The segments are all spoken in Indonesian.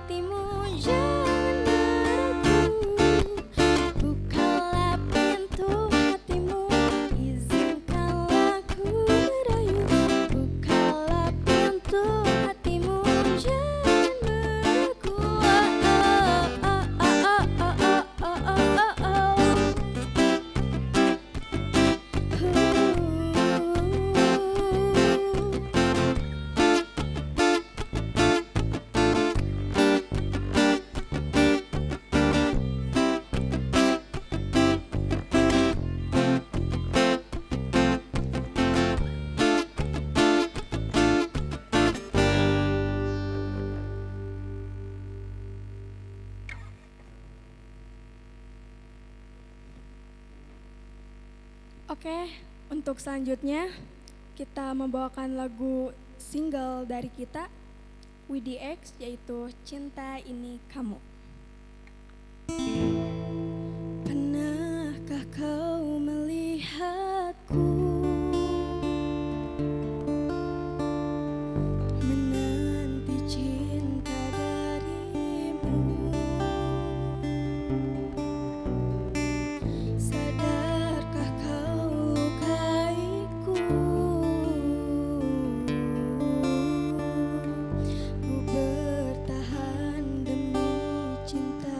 hatimu, jangan meragu. Bukalah pintu hatimu, izinkanlah ku merayu. Bukalah pintu hatimu, jangan meragu. Oke, untuk selanjutnya kita membawakan lagu single dari kita WDX, yaitu Cinta Ini Kamu. Pernahkah kau melihatku menanti cinta darimu? Sadarkah kau lukaiku? Ku bertahan demi cinta.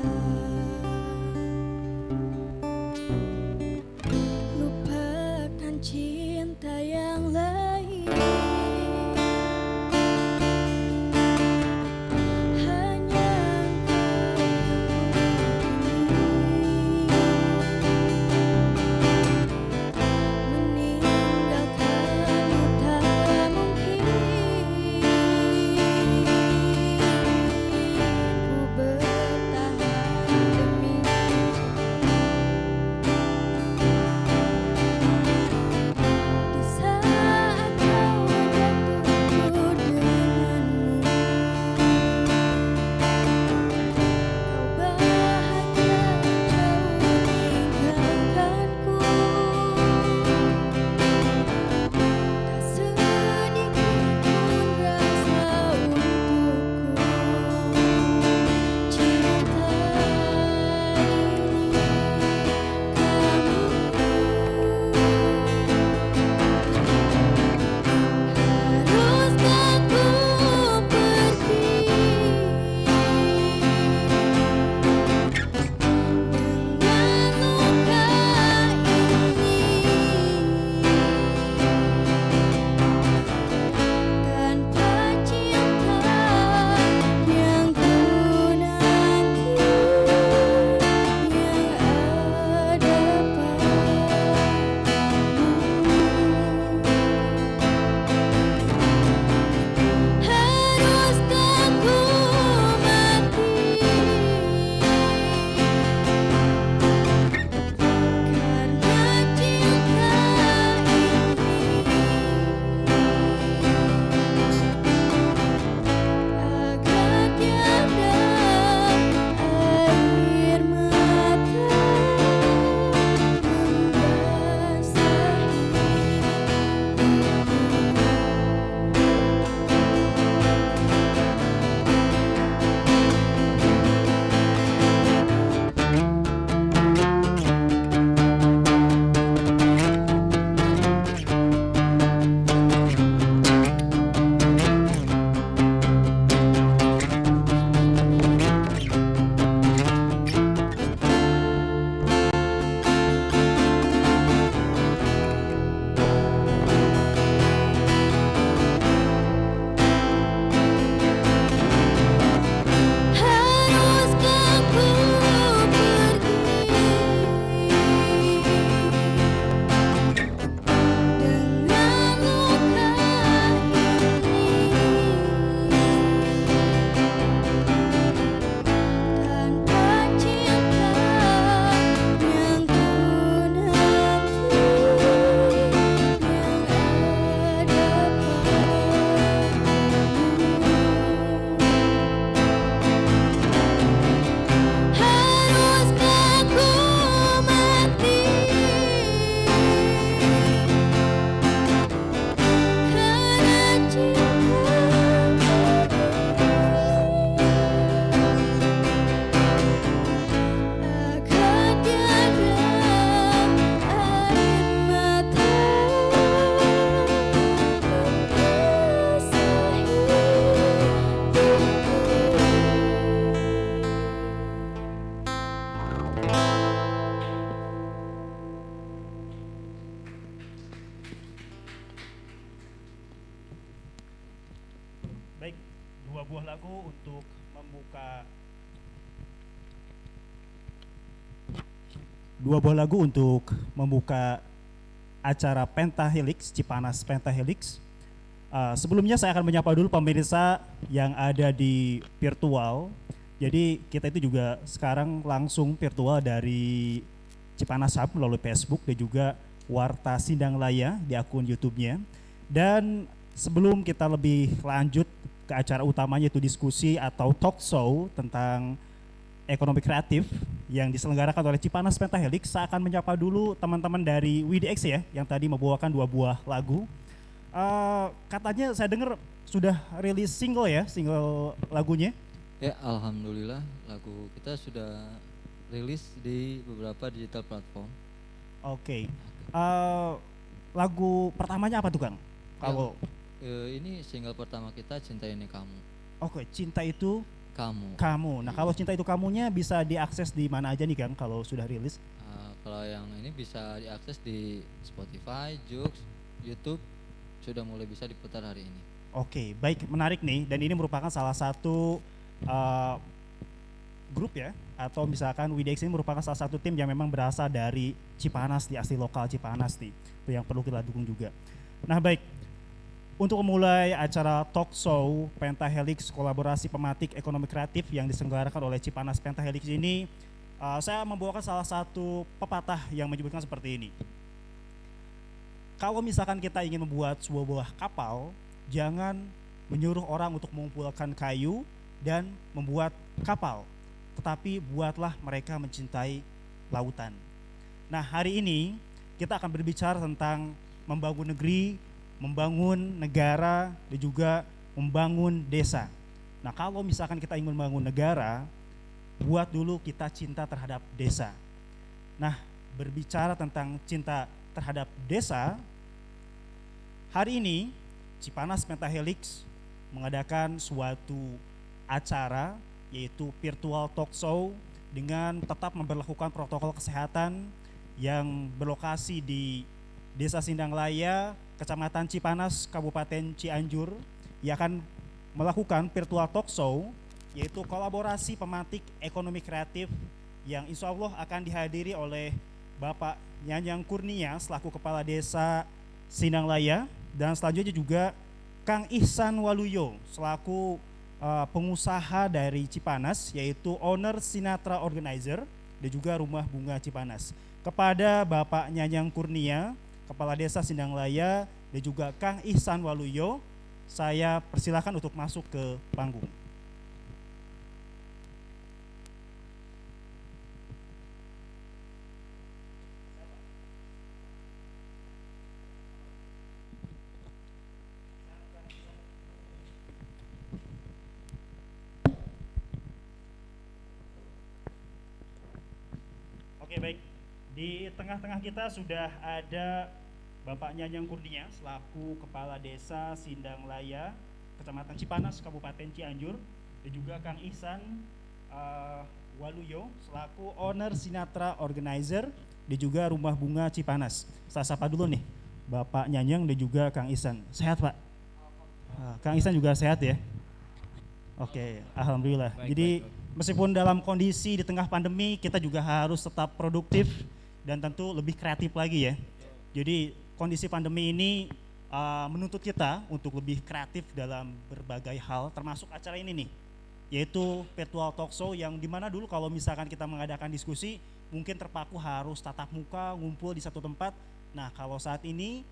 buah lagu untuk membuka dua buah lagu untuk membuka acara Pentahelix Cipanas Pentahelix. Sebelumnya saya akan menyapa dulu pemirsa yang ada di virtual. Jadi kita itu juga sekarang langsung virtual dari Cipanas Hub melalui Facebook dan juga Warta Sindang Laya di akun YouTube-nya. Dan sebelum kita lebih lanjut ke acara utamanya itu diskusi atau talk show tentang ekonomi kreatif yang diselenggarakan oleh Cipanas Pentahelix, saya akan menyapa dulu teman-teman dari WDX ya yang tadi membawakan dua buah lagu. Katanya saya dengar sudah rilis single ya, single lagunya. Ya, alhamdulillah lagu kita sudah rilis di beberapa digital platform. Oke. Lagu pertamanya apa tuh Kang? Kalau ini single pertama kita, Cinta Ini Kamu. Oke, Cinta Itu Kamu. Nah, kalau Cinta Itu Kamunya bisa diakses di mana aja nih Kang kalau sudah rilis? Kalau yang ini bisa diakses di Spotify, Joox, YouTube, sudah mulai bisa diputar hari ini. Oke, baik, menarik nih. Dan ini merupakan salah satu grup ya, atau misalkan WDX ini merupakan salah satu tim yang memang berasal dari Cipanas, di asli lokal Cipanas nih, itu yang perlu kita dukung juga. Nah baik, untuk memulai acara talk show Pentahelix kolaborasi pematik ekonomi kreatif yang diselenggarakan oleh Cipanas Pentahelix ini, saya membawakan salah satu pepatah yang menyebutkan seperti ini. Kalau misalkan kita ingin membuat sebuah buah kapal, jangan menyuruh orang untuk mengumpulkan kayu dan membuat kapal, tetapi buatlah mereka mencintai lautan. Nah hari ini kita akan berbicara tentang membangun negeri, membangun negara, dan juga membangun desa. Nah kalau misalkan kita ingin membangun negara, buat dulu kita cinta terhadap desa. Nah berbicara tentang cinta terhadap desa, hari ini Cipanas Pentahelix mengadakan suatu acara yaitu virtual talk show dengan tetap memberlakukan protokol kesehatan yang berlokasi di Desa Sindang Laya, Kecamatan Cipanas, Kabupaten Cianjur, yang akan melakukan virtual talk show yaitu kolaborasi pematik ekonomi kreatif yang insya Allah akan dihadiri oleh Bapak Nyanyang Kurnia selaku Kepala Desa Sindang Laya, dan selanjutnya juga Kang Ihsan Waluyo selaku pengusaha dari Cipanas yaitu owner Sinatra Organizer dan juga Rumah Bunga Cipanas. Kepada Bapak Nyanyang Kurnia, Kepala Desa Sindang Laya, dan juga Kang Ihsan Waluyo, saya persilakan untuk masuk ke panggung. Oke baik, di tengah-tengah kita sudah ada Bapak Nyanyang Kurnia selaku Kepala Desa Sindang Laya, Kecamatan Cipanas, Kabupaten Cianjur, dan juga Kang Ihsan Waluyo selaku owner Sinatra Organizer dan juga Rumah Bunga Cipanas. Saya sapa dulu nih Bapak Nyanyang dan juga Kang Ihsan. Sehat Pak? Kang Ihsan juga sehat ya? Oke, alhamdulillah. Jadi meskipun dalam kondisi di tengah pandemi, kita juga harus tetap produktif dan tentu lebih kreatif lagi ya. Jadi kondisi pandemi ini menuntut kita untuk lebih kreatif dalam berbagai hal, termasuk acara ini nih, yaitu virtual talk show yang dimana dulu kalau misalkan kita mengadakan diskusi, mungkin terpaku harus tatap muka, ngumpul di satu tempat. Nah kalau saat ini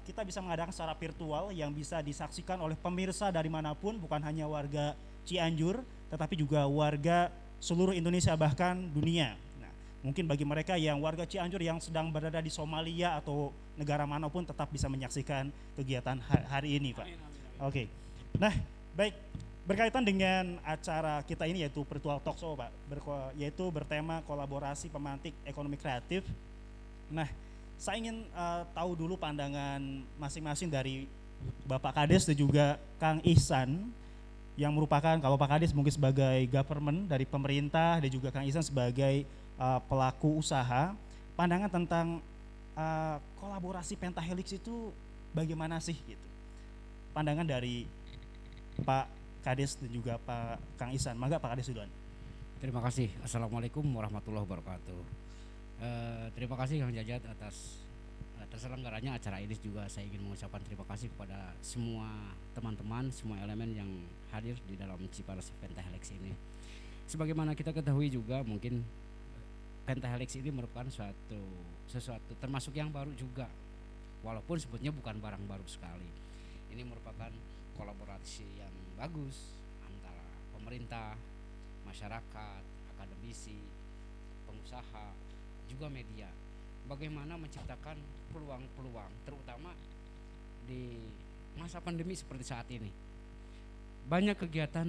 kita bisa mengadakan secara virtual yang bisa disaksikan oleh pemirsa dari manapun, bukan hanya warga Cianjur, tetapi juga warga seluruh Indonesia bahkan dunia. Nah, mungkin bagi mereka yang warga Cianjur yang sedang berada di Somalia atau negara manapun tetap bisa menyaksikan kegiatan hari ini, Pak. Oke. Nah, baik, berkaitan dengan acara kita ini yaitu virtual talk show, Pak, yaitu bertema kolaborasi pemantik ekonomi kreatif. Nah, saya ingin tahu dulu pandangan masing-masing dari Bapak Kades dan juga Kang Ihsan yang merupakan, kalau Pak Kades mungkin sebagai government dari pemerintah dan juga Kang Ihsan sebagai pelaku usaha, pandangan tentang kolaborasi Pentahelix itu bagaimana sih gitu? Pandangan dari Pak Kades dan juga Pak Kang Ihsan. Mangga Pak Kades duluan. Terima kasih. Assalamualaikum warahmatullahi wabarakatuh. Terima kasih Kang Jajat atas terselenggaranya acara ini. Juga saya ingin mengucapkan terima kasih kepada semua teman-teman, semua elemen yang hadir di dalam Cipanas Pentahelix ini. Sebagaimana kita ketahui juga, mungkin Pentahelix ini merupakan sesuatu termasuk yang baru juga, walaupun sebetulnya bukan barang baru sekali. Ini merupakan kolaborasi yang bagus antara pemerintah, masyarakat, akademisi, pengusaha, juga media. Bagaimana menciptakan peluang-peluang, terutama di masa pandemi seperti saat ini. Banyak kegiatan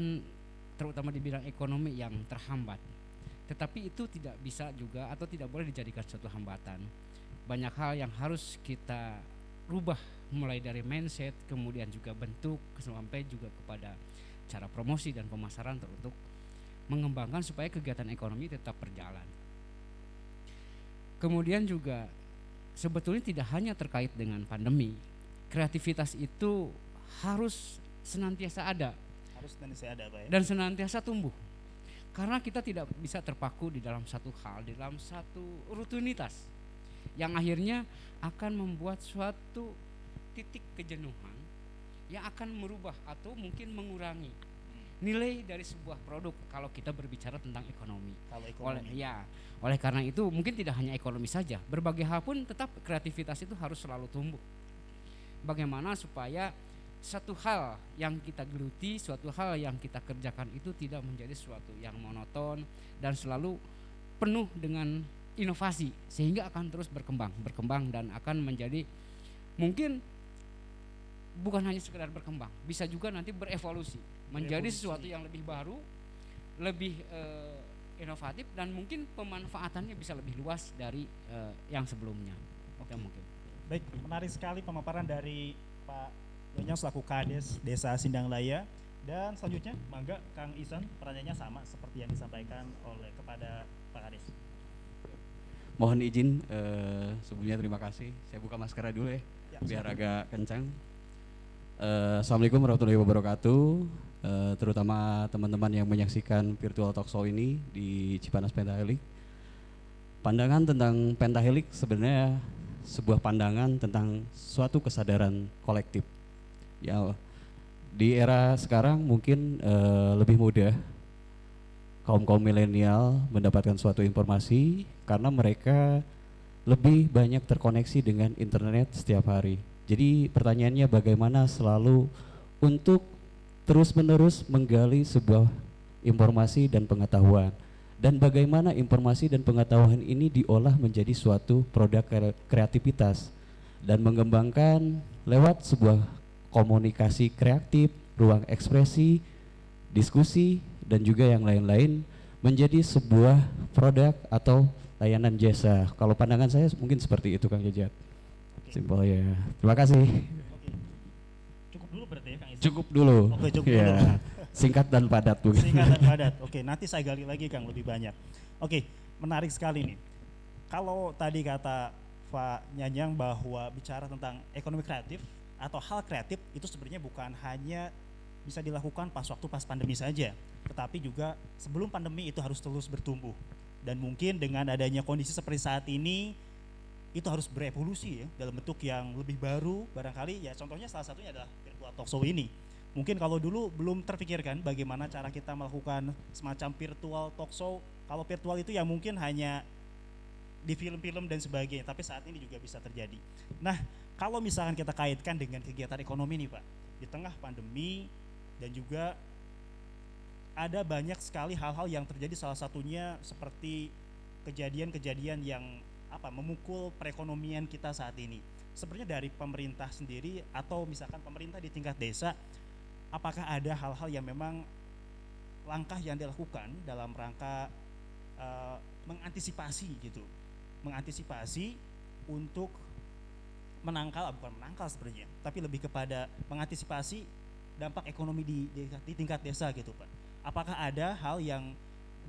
terutama di bidang ekonomi yang terhambat. Tetapi itu tidak bisa juga atau tidak boleh dijadikan suatu hambatan. Banyak hal yang harus kita rubah, mulai dari mindset, kemudian juga bentuk, sampai juga kepada cara promosi dan pemasaran untuk mengembangkan supaya kegiatan ekonomi tetap berjalan. Kemudian juga sebetulnya tidak hanya terkait dengan pandemi, kreativitas itu harus senantiasa ada dan senantiasa tumbuh. Karena kita tidak bisa terpaku di dalam satu hal, di dalam satu rutinitas yang akhirnya akan membuat suatu titik kejenuhan yang akan merubah atau mungkin mengurangi nilai dari sebuah produk kalau kita berbicara tentang ekonomi. Oleh karena itu mungkin tidak hanya ekonomi saja, berbagai hal pun tetap kreativitas itu harus selalu tumbuh. Bagaimana supaya satu hal yang kita geluti, suatu hal yang kita kerjakan itu tidak menjadi suatu yang monoton dan selalu penuh dengan inovasi, sehingga akan terus berkembang dan akan menjadi mungkin bukan hanya sekedar berkembang, bisa juga nanti berevolusi menjadi sesuatu yang lebih baru, lebih inovatif, dan mungkin pemanfaatannya bisa lebih luas dari yang sebelumnya. Oke. Mungkin. Baik, menarik sekali pemaparan dari Pak Nyong selaku Kades Desa Sindanglaya. Dan selanjutnya, mangga Kang Ihsan, pertanyaannya sama seperti yang disampaikan kepada Pak Kades. Mohon izin sebelumnya terima kasih. Saya buka maskernya dulu ya biar agak kencang. Assalamualaikum warahmatullahi wabarakatuh. Terutama teman-teman yang menyaksikan virtual talkshow ini di Cipanas Pentahelix. Pandangan tentang Pentahelix sebenarnya sebuah pandangan tentang suatu kesadaran kolektif. Ya, di era sekarang mungkin lebih mudah kaum milenial mendapatkan suatu informasi karena mereka lebih banyak terkoneksi dengan internet setiap hari. Jadi pertanyaannya bagaimana selalu untuk terus-menerus menggali sebuah informasi dan pengetahuan, dan bagaimana informasi dan pengetahuan ini diolah menjadi suatu produk kreativitas dan mengembangkan lewat sebuah komunikasi kreatif, ruang ekspresi, diskusi, dan juga yang lain-lain menjadi sebuah produk atau layanan jasa. Kalau pandangan saya mungkin seperti itu Kang Jajat. Simpel ya. Terima kasih. Oke. Cukup dulu berarti ya Kang Ihsan? Cukup dulu. Oke, cukup dulu. Singkat dan padat Bu. Singkat dan padat. Oke, nanti saya gali lagi Kang lebih banyak. Oke, menarik sekali nih. Kalau tadi kata Pak Nyanyang bahwa bicara tentang ekonomi kreatif atau hal kreatif itu sebenarnya bukan hanya bisa dilakukan pas pandemi saja, tetapi juga sebelum pandemi itu harus terus bertumbuh. Dan mungkin dengan adanya kondisi seperti saat ini itu harus berevolusi ya dalam bentuk yang lebih baru. Barangkali ya contohnya salah satunya adalah virtual talkshow ini. Mungkin kalau dulu belum terpikirkan bagaimana cara kita melakukan semacam virtual talkshow. Kalau virtual itu ya mungkin hanya di film-film dan sebagainya, tapi saat ini juga bisa terjadi. Nah, kalau misalkan kita kaitkan dengan kegiatan ekonomi nih Pak, di tengah pandemi dan juga ada banyak sekali hal-hal yang terjadi, salah satunya seperti kejadian-kejadian yang memukul perekonomian kita saat ini. Sebenarnya dari pemerintah sendiri atau misalkan pemerintah di tingkat desa, apakah ada hal-hal yang memang langkah yang dilakukan dalam rangka mengantisipasi untuk bukan menangkal sebenarnya, tapi lebih kepada mengantisipasi dampak ekonomi di tingkat desa gitu Pak. Apakah ada hal yang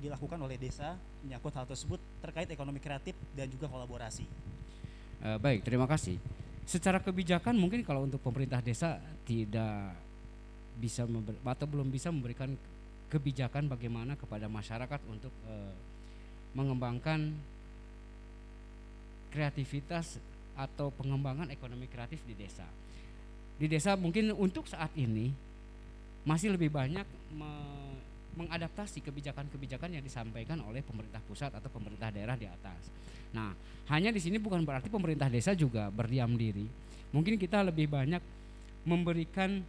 dilakukan oleh desa menyangkut hal tersebut terkait ekonomi kreatif dan juga kolaborasi? Baik, terima kasih. Secara kebijakan mungkin kalau untuk pemerintah desa tidak atau belum bisa memberikan kebijakan bagaimana kepada masyarakat untuk mengembangkan kreativitas atau pengembangan ekonomi kreatif di desa. Di desa mungkin untuk saat ini masih lebih banyak mengadaptasi kebijakan-kebijakan yang disampaikan oleh pemerintah pusat atau pemerintah daerah di atas. Nah, hanya di sini bukan berarti pemerintah desa juga berdiam diri. Mungkin kita lebih banyak memberikan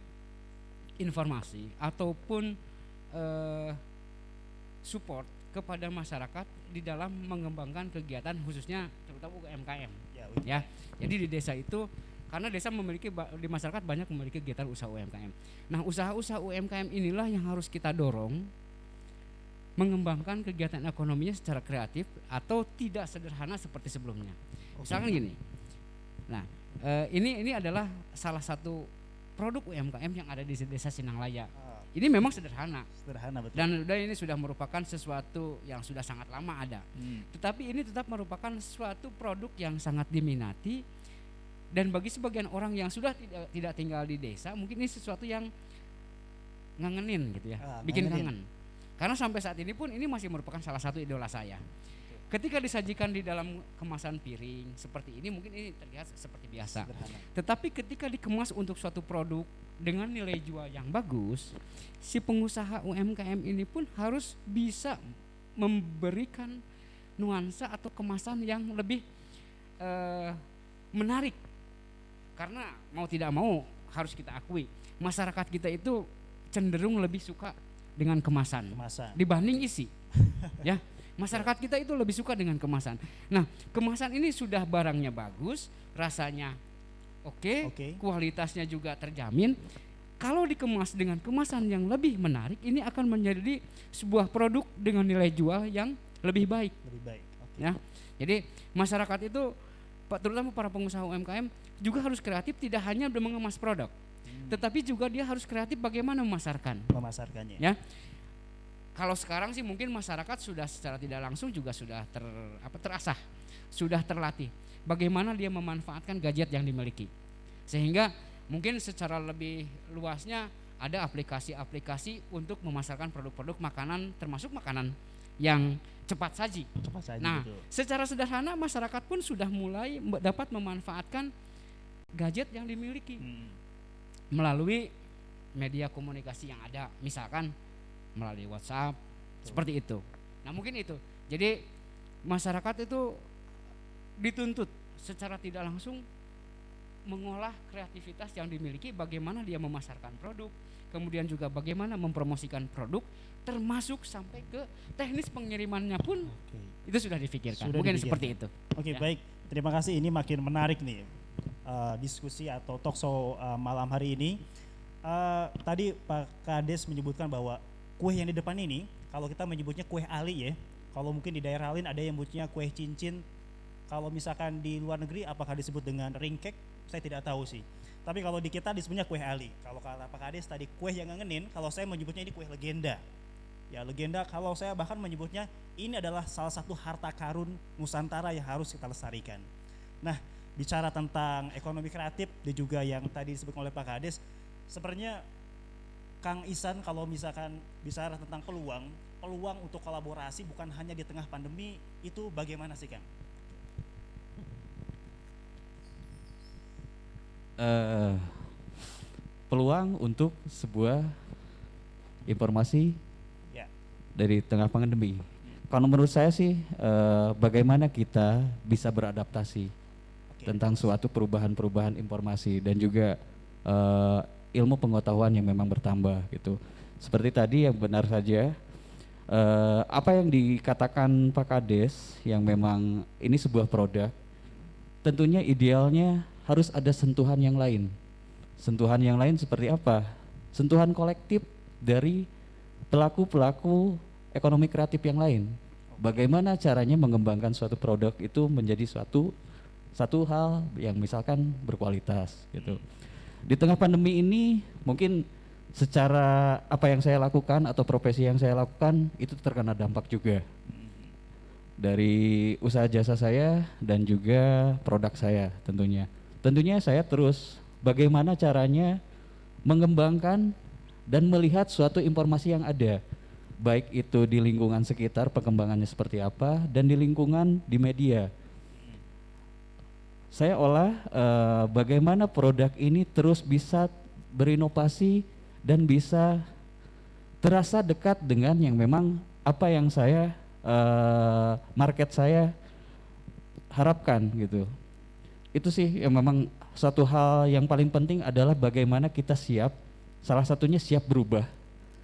informasi ataupun support kepada masyarakat di dalam mengembangkan kegiatan khususnya terutama UMKM. Ya, jadi di desa itu karena desa di masyarakat banyak memiliki kegiatan usaha UMKM. Nah, usaha-usaha UMKM inilah yang harus kita dorong mengembangkan kegiatan ekonominya secara kreatif atau tidak sederhana seperti sebelumnya. Misalkan gini. Nah, ini adalah salah satu produk UMKM yang ada di desa Sinanglaya. Ini memang sederhana. Sederhana betul. Dan ini sudah merupakan sesuatu yang sudah sangat lama ada. Tetapi ini tetap merupakan suatu produk yang sangat diminati, dan bagi sebagian orang yang sudah tidak tinggal di desa, mungkin ini sesuatu yang ngangenin gitu ya, bikin kangen. Karena sampai saat ini pun ini masih merupakan salah satu idola saya. Ketika disajikan di dalam kemasan piring seperti ini, mungkin ini terlihat seperti biasa. Sederhana. Tetapi ketika dikemas untuk suatu produk dengan nilai jual yang bagus, si pengusaha UMKM ini pun harus bisa memberikan nuansa atau kemasan yang lebih menarik. Karena mau tidak mau harus kita akui, masyarakat kita itu cenderung lebih suka dengan kemasan. Dibanding isi. Ya. Masyarakat kita itu lebih suka dengan kemasan. Nah, kemasan ini sudah barangnya bagus, rasanya oke, kualitasnya juga terjamin. Kalau dikemas dengan kemasan yang lebih menarik, ini akan menjadi sebuah produk dengan nilai jual yang lebih baik. Ya, jadi masyarakat itu, terutama para pengusaha UMKM juga harus kreatif, tidak hanya mengemas produk, tetapi juga dia harus kreatif bagaimana memasarkannya. Ya. Kalau sekarang sih mungkin masyarakat sudah secara tidak langsung juga sudah terasah, sudah terlatih bagaimana dia memanfaatkan gadget yang dimiliki. Sehingga mungkin secara lebih luasnya ada aplikasi-aplikasi untuk memasarkan produk-produk makanan, termasuk makanan yang cepat saji. Nah, betul. Secara sederhana masyarakat pun sudah mulai dapat memanfaatkan gadget yang dimiliki melalui media komunikasi yang ada, misalkan melalui WhatsApp, seperti itu. Nah, mungkin itu. Jadi masyarakat itu dituntut secara tidak langsung mengolah kreativitas yang dimiliki, bagaimana dia memasarkan produk, kemudian juga bagaimana mempromosikan produk, termasuk sampai ke teknis pengirimannya pun itu sudah difikirkan. Mungkin seperti itu. Oke, ya. Baik. Terima kasih. Ini makin menarik nih diskusi atau talkshow malam hari ini. Tadi Pak Kades menyebutkan bahwa kue yang di depan ini, kalau kita menyebutnya kue ali ya, kalau mungkin di daerah lain ada yang menyebutnya kue cincin, kalau misalkan di luar negeri apakah disebut dengan ring cake, saya tidak tahu sih. Tapi kalau di kita disebutnya kue ali. Kalau kata Pak Kades tadi kue yang ngangenin, kalau saya menyebutnya ini kue legenda. Ya legenda, kalau saya bahkan menyebutnya ini adalah salah satu harta karun Nusantara yang harus kita lestarikan. Nah, bicara tentang ekonomi kreatif dan juga yang tadi disebut oleh Pak Kades, sebenarnya Kang Ihsan kalau misalkan bicara tentang peluang untuk kolaborasi bukan hanya di tengah pandemi, itu bagaimana sih Kang? Peluang untuk sebuah informasi dari tengah pandemi. Kalau menurut saya sih bagaimana kita bisa beradaptasi tentang suatu perubahan-perubahan informasi dan juga ilmu pengetahuan yang memang bertambah gitu. Seperti tadi yang benar saja apa yang dikatakan Pak Kades yang memang ini sebuah produk, tentunya idealnya harus ada sentuhan yang lain. Sentuhan yang lain seperti apa? Sentuhan kolektif dari pelaku-pelaku ekonomi kreatif yang lain. Bagaimana caranya mengembangkan suatu produk itu menjadi satu hal yang misalkan berkualitas gitu. Di tengah pandemi ini mungkin secara apa yang saya lakukan atau profesi yang saya lakukan itu terkena dampak juga dari usaha jasa saya dan juga produk saya tentunya. Tentunya saya terus bagaimana caranya mengembangkan dan melihat suatu informasi yang ada, baik itu di lingkungan sekitar perkembangannya seperti apa dan di lingkungan di media. Saya olah bagaimana produk ini terus bisa berinovasi dan bisa terasa dekat dengan yang memang apa yang saya market saya harapkan gitu. Itu sih yang memang satu hal yang paling penting adalah bagaimana kita siap, salah satunya siap berubah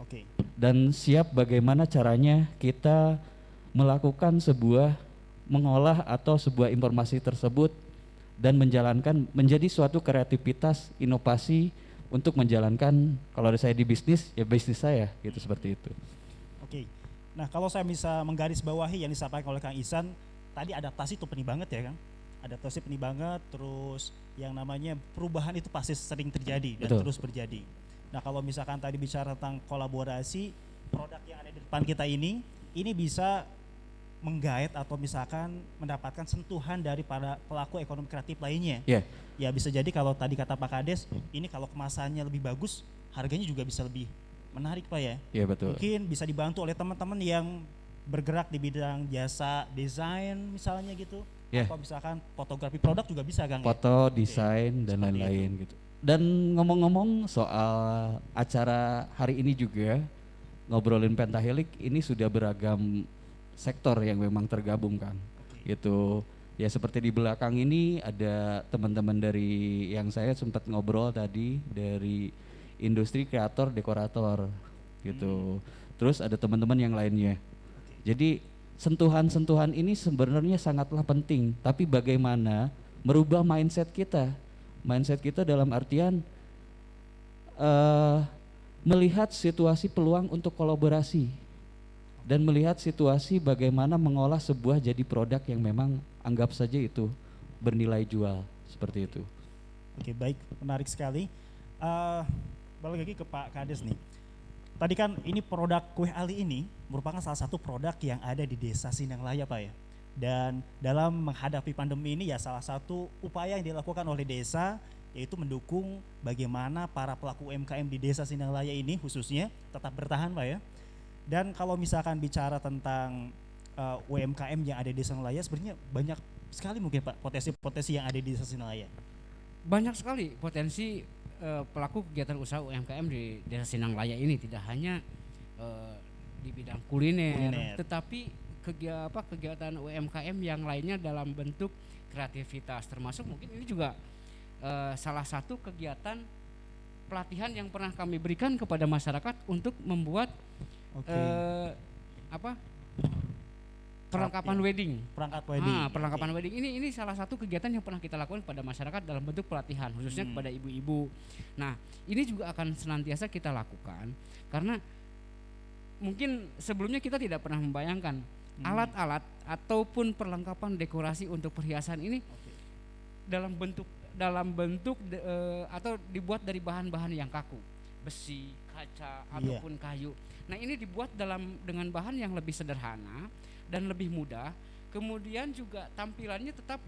Oke. dan siap bagaimana caranya kita melakukan mengolah atau sebuah informasi tersebut dan menjalankan menjadi suatu kreativitas inovasi untuk menjalankan, kalau ada saya di bisnis ya bisnis saya gitu, seperti itu. Oke. Nah, kalau saya bisa menggarisbawahi yang disampaikan oleh Kang Ihsan, tadi adaptasi itu penting banget ya, Kang. Adaptasi penting banget, terus yang namanya perubahan itu pasti sering terjadi dan Betul. terus berjadi. Nah, kalau misalkan tadi bicara tentang kolaborasi, produk yang ada di depan kita ini bisa menggait atau misalkan mendapatkan sentuhan dari para pelaku ekonomi kreatif lainnya. Ya, Ya bisa jadi kalau tadi kata Pak Kades, ini kalau kemasannya lebih bagus, harganya juga bisa lebih menarik Pak ya. ya betul. Mungkin bisa dibantu oleh teman-teman yang bergerak di bidang jasa desain misalnya gitu. Ya. Atau misalkan fotografi produk juga bisa Kang. Ya? Foto, desain dan Seperti lain-lain gitu. Dan ngomong-ngomong soal acara hari ini juga, ngobrolin Pentahelik ini sudah beragam sektor yang memang tergabung kan. Gitu. Ya seperti di belakang ini ada teman-teman dari yang saya sempat ngobrol tadi dari industri kreator dekorator gitu. Terus ada teman-teman yang lainnya. Jadi sentuhan-sentuhan ini sebenarnya sangatlah penting, tapi bagaimana merubah mindset kita? Mindset kita dalam artian melihat situasi peluang untuk kolaborasi dan melihat situasi bagaimana mengolah sebuah jadi produk yang memang anggap saja itu bernilai jual, seperti itu. Oke, baik, menarik sekali. Balik lagi ke Pak Kades nih. Tadi kan ini produk Kue Ali ini merupakan salah satu produk yang ada di Desa Sinanglaya Pak ya. Dan dalam menghadapi pandemi ini ya salah satu upaya yang dilakukan oleh desa yaitu mendukung bagaimana para pelaku UMKM di Desa Sinanglaya ini khususnya tetap bertahan Pak ya. Dan kalau misalkan bicara tentang UMKM yang ada di Desa Sinanglaya sebenarnya banyak sekali mungkin Pak potensi-potensi yang ada di Desa Sinanglaya. Banyak sekali potensi pelaku kegiatan usaha UMKM di Desa Sinanglaya ini, tidak hanya di bidang kuliner. Tetapi kegiatan UMKM yang lainnya dalam bentuk kreativitas, termasuk mungkin ini juga salah satu kegiatan pelatihan yang pernah kami berikan kepada masyarakat untuk membuat perlengkapan wedding. Perangkat wedding. Perlengkapan wedding ini salah satu kegiatan yang pernah kita lakukan pada masyarakat dalam bentuk pelatihan, khususnya kepada ibu-ibu. Nah, ini juga akan senantiasa kita lakukan karena mungkin sebelumnya kita tidak pernah membayangkan alat-alat ataupun perlengkapan dekorasi untuk perhiasan ini dalam bentuk atau dibuat dari bahan-bahan yang kaku, besi, kaca ataupun kayu. Nah, ini dibuat dengan bahan yang lebih sederhana dan lebih mudah, kemudian juga tampilannya tetap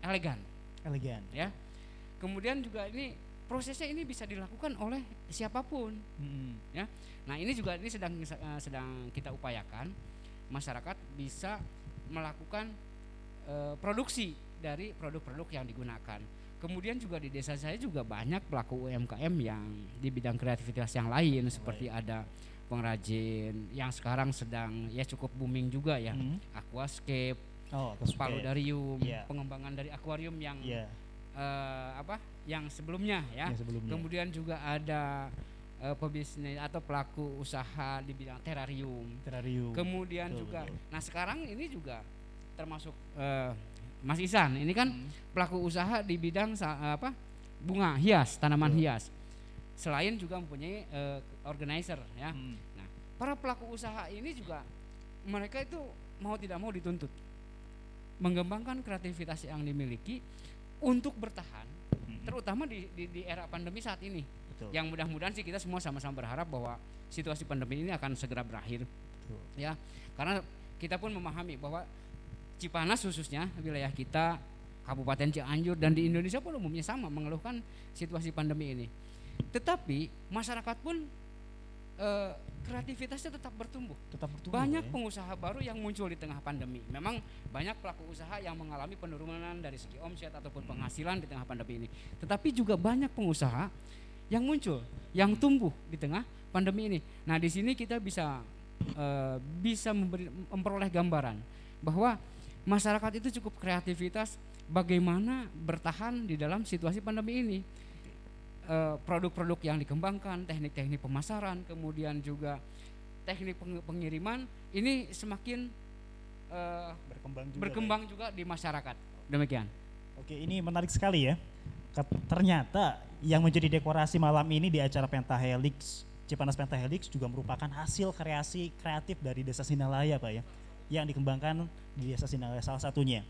elegan ya. Kemudian juga ini prosesnya ini bisa dilakukan oleh siapapun ya. Nah, ini juga sedang kita upayakan masyarakat bisa melakukan produksi dari produk-produk yang digunakan. Kemudian juga di desa saya juga banyak pelaku UMKM yang di bidang kreativitas yang lain, seperti ada pengrajin yang sekarang sedang ya cukup booming juga ya, aquascape, paludarium, pengembangan dari akuarium yang yang sebelumnya ya. Kemudian juga ada pebisnis atau pelaku usaha di bidang terarium. Kemudian juga nah sekarang ini juga termasuk Mas Ihsan ini kan pelaku usaha di bidang bunga hias, tanaman hias. Selain juga mempunyai organizer ya. Nah, para pelaku usaha ini juga mereka itu mau tidak mau dituntut mengembangkan kreativitas yang dimiliki untuk bertahan, terutama di era pandemi saat ini. Yang mudah-mudahan sih kita semua sama-sama berharap bahwa situasi pandemi ini akan segera berakhir. Ya, karena kita pun memahami bahwa Cipanas khususnya wilayah kita, Kabupaten Cianjur dan di Indonesia pun umumnya sama mengeluhkan situasi pandemi ini. Tetapi masyarakat pun kreativitasnya tetap bertumbuh. Tetap bertumbuh. Banyak ya. pengusaha baru yang muncul di tengah pandemi. Memang banyak pelaku usaha yang mengalami penurunan dari segi omset ataupun penghasilan di tengah pandemi ini. Tetapi juga banyak pengusaha yang muncul, yang tumbuh di tengah pandemi ini. Nah, di sini kita bisa memperoleh gambaran bahwa masyarakat itu cukup kreativitas bagaimana bertahan di dalam situasi pandemi ini. Produk-produk yang dikembangkan, teknik-teknik pemasaran, kemudian juga teknik pengiriman ini semakin berkembang juga di masyarakat. Demikian. Oke, ini menarik sekali ya. Ternyata yang menjadi dekorasi malam ini di acara Pentahelix, Cipanas Pentahelix juga merupakan hasil kreasi kreatif dari Desa Sinalaya, Pak ya, yang dikembangkan di Desa Sinalaya salah satunya.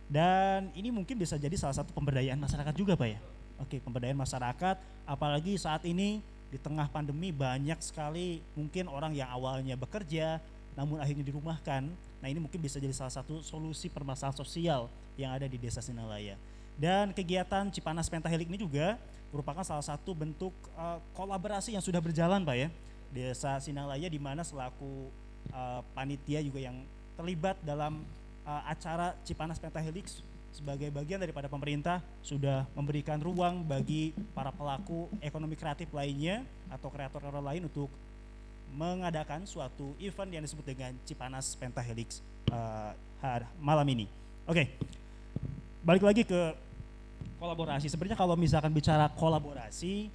Dan ini mungkin bisa jadi salah satu pemberdayaan masyarakat juga, Pak ya. Oke, pemberdayaan masyarakat, apalagi saat ini di tengah pandemi banyak sekali mungkin orang yang awalnya bekerja namun akhirnya dirumahkan. Nah, ini mungkin bisa jadi salah satu solusi permasalahan sosial yang ada di Desa Sinalaya. Dan kegiatan Cipanas Pentahelix ini juga merupakan salah satu bentuk kolaborasi yang sudah berjalan, Pak ya. Desa Sinalaya di mana selaku panitia juga yang terlibat dalam acara Cipanas Pentahelix sebagai bagian daripada pemerintah sudah memberikan ruang bagi para pelaku ekonomi kreatif lainnya atau kreator lain untuk mengadakan suatu event yang disebut dengan Cipanas Pentahelix malam ini. Oke, balik lagi ke kolaborasi. Sebenarnya kalau misalkan bicara kolaborasi,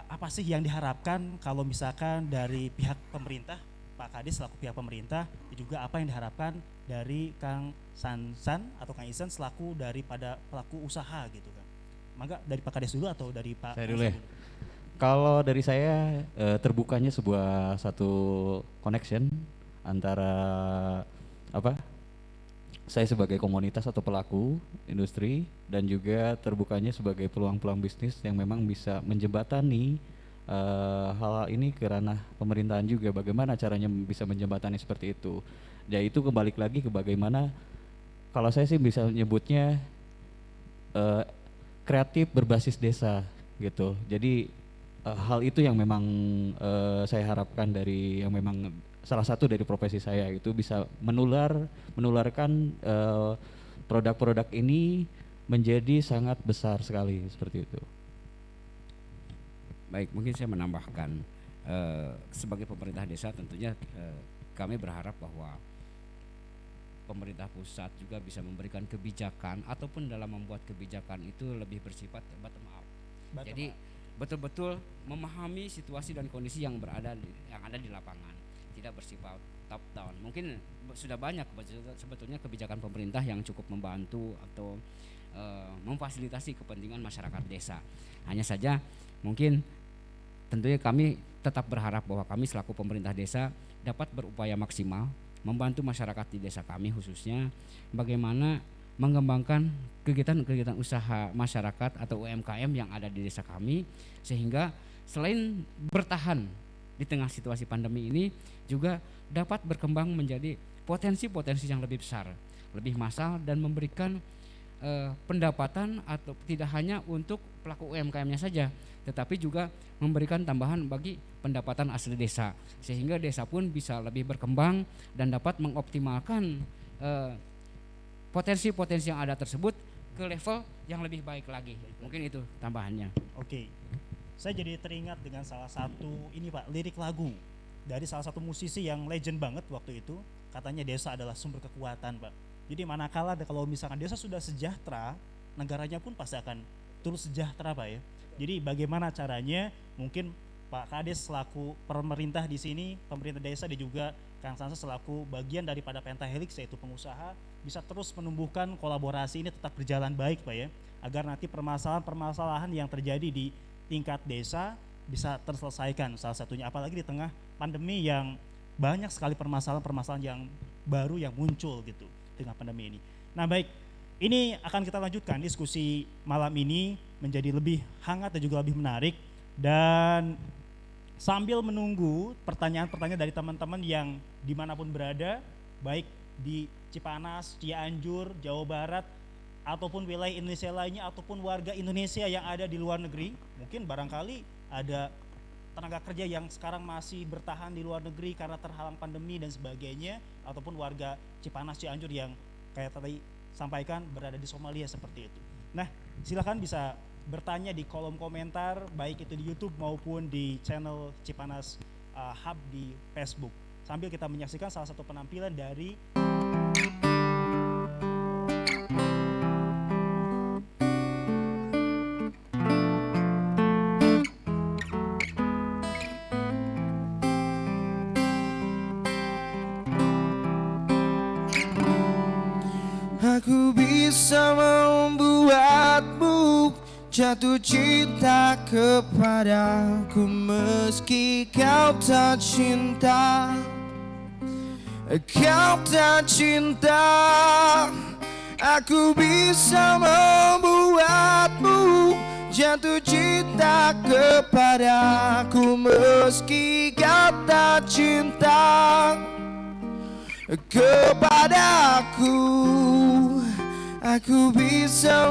apa sih yang diharapkan kalau misalkan dari pihak pemerintah, Pak Kades selaku pihak pemerintah, juga apa yang diharapkan dari Kang Sansan atau Kang Isan selaku daripada pelaku usaha gitu kan? Maka dari Pak Kades dulu atau dari Pak? Saya dulu ya. Kalau dari saya terbukanya satu connection antara saya sebagai komunitas atau pelaku industri dan juga terbukanya sebagai peluang-peluang bisnis yang memang bisa menjembatani hal ini ke ranah pemerintahan juga. Bagaimana caranya bisa menjembatani seperti itu? Ya itu kembali lagi ke bagaimana, kalau saya sih bisa menyebutnya kreatif berbasis desa gitu. Jadi hal itu yang memang saya harapkan dari yang memang salah satu dari profesi saya itu bisa menularkan produk-produk ini menjadi sangat besar sekali seperti itu. Baik, mungkin saya menambahkan sebagai pemerintah desa tentunya kami berharap bahwa pemerintah pusat juga bisa memberikan kebijakan ataupun dalam membuat kebijakan itu lebih bersifat bottom up. Jadi betul-betul memahami situasi dan kondisi yang ada di lapangan, tidak bersifat top down. Mungkin sudah banyak sebetulnya kebijakan pemerintah yang cukup membantu atau memfasilitasi kepentingan masyarakat desa. Hanya saja mungkin tentunya kami tetap berharap bahwa kami selaku pemerintah desa dapat berupaya maksimal membantu masyarakat di desa kami, khususnya bagaimana mengembangkan kegiatan-kegiatan usaha masyarakat atau UMKM yang ada di desa kami, sehingga selain bertahan di tengah situasi pandemi ini juga dapat berkembang menjadi potensi-potensi yang lebih besar, lebih massal, dan memberikan pendapatan atau tidak hanya untuk pelaku UMKM-nya saja, tetapi juga memberikan tambahan bagi pendapatan asli desa, sehingga desa pun bisa lebih berkembang dan dapat mengoptimalkan potensi-potensi yang ada tersebut ke level yang lebih baik lagi. Mungkin itu tambahannya. Oke, saya jadi teringat dengan salah satu ini Pak, lirik lagu dari salah satu musisi yang legend banget waktu itu. Katanya desa adalah sumber kekuatan, Pak. Jadi manakala kalau misalkan desa sudah sejahtera, negaranya pun pasti akan turut sejahtera, Pak ya. Jadi bagaimana caranya mungkin Pak Kades selaku pemerintah di sini, pemerintah desa dan juga Kang Sansa selaku bagian daripada Pentahelix yaitu pengusaha bisa terus menumbuhkan kolaborasi ini tetap berjalan baik, Pak ya, agar nanti permasalahan-permasalahan yang terjadi di tingkat desa bisa terselesaikan, salah satunya apalagi di tengah pandemi yang banyak sekali permasalahan-permasalahan yang baru yang muncul gitu dengan pandemi ini. Nah baik, ini akan kita lanjutkan diskusi malam ini menjadi lebih hangat dan juga lebih menarik, dan sambil menunggu pertanyaan-pertanyaan dari teman-teman yang dimanapun berada, baik di Cipanas, Cianjur, Jawa Barat, ataupun wilayah Indonesia lainnya, ataupun warga Indonesia yang ada di luar negeri. Mungkin barangkali ada tenaga kerja yang sekarang masih bertahan di luar negeri karena terhalang pandemi dan sebagainya, ataupun warga Cipanas Cianjur yang kayak tadi sampaikan berada di Somalia seperti itu. Nah, silakan bisa bertanya di kolom komentar baik itu di YouTube maupun di channel Cipanas Hub di Facebook. Sambil kita menyaksikan salah satu penampilan dari Aku bisa membuatmu jatuh cinta kepadaku meski kau tak cinta. Kau tak cinta. Aku bisa membuatmu jatuh cinta kepadaku meski kau tak cinta kepadaku. Aku bisa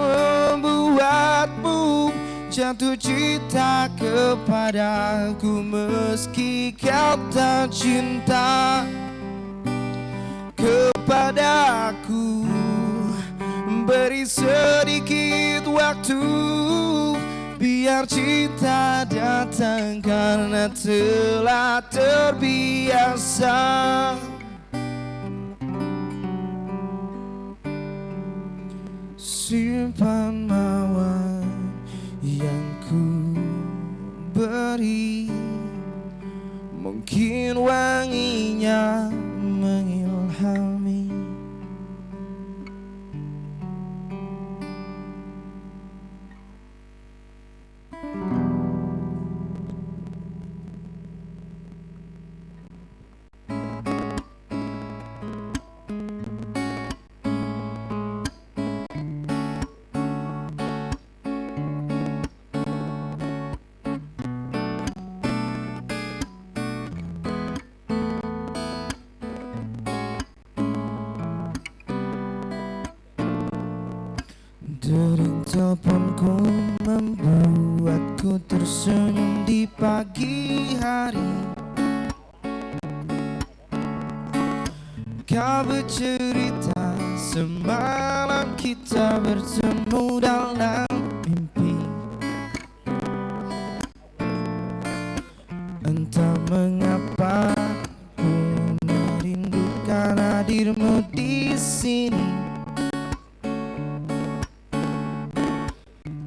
membuatmu jatuh cinta kepadaku meski kau tak cinta kepadaku. Beri sedikit waktu biar cinta datang karena telah terbiasa. Simpan mawar yang ku beri, mungkin wanginya mengilhami. Dering teleponku membuatku tersenyum di pagi hari. Kau bercerita semalam kita bertemu dalam mimpi. Entah mengapa ku merindukan hadirmu di sini.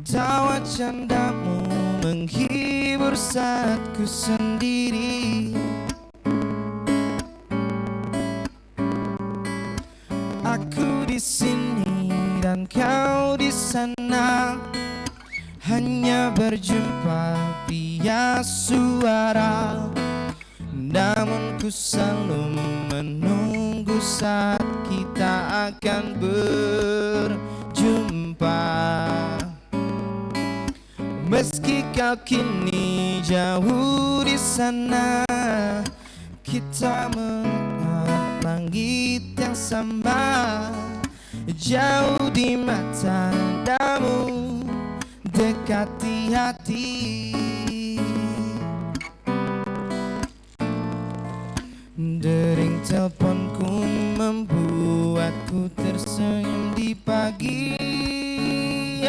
Tawa candamu menghibur saat ku sendiri. Aku di sini dan kau di sana, hanya berjumpa via suara. Namun ku selalu menunggu saat kita akan berjumpa. Meski kau kini jauh di sana, kita menatap langit yang sama. Jauh di mata namun dekat di hati. Dering teleponku membuatku tersenyum di pagi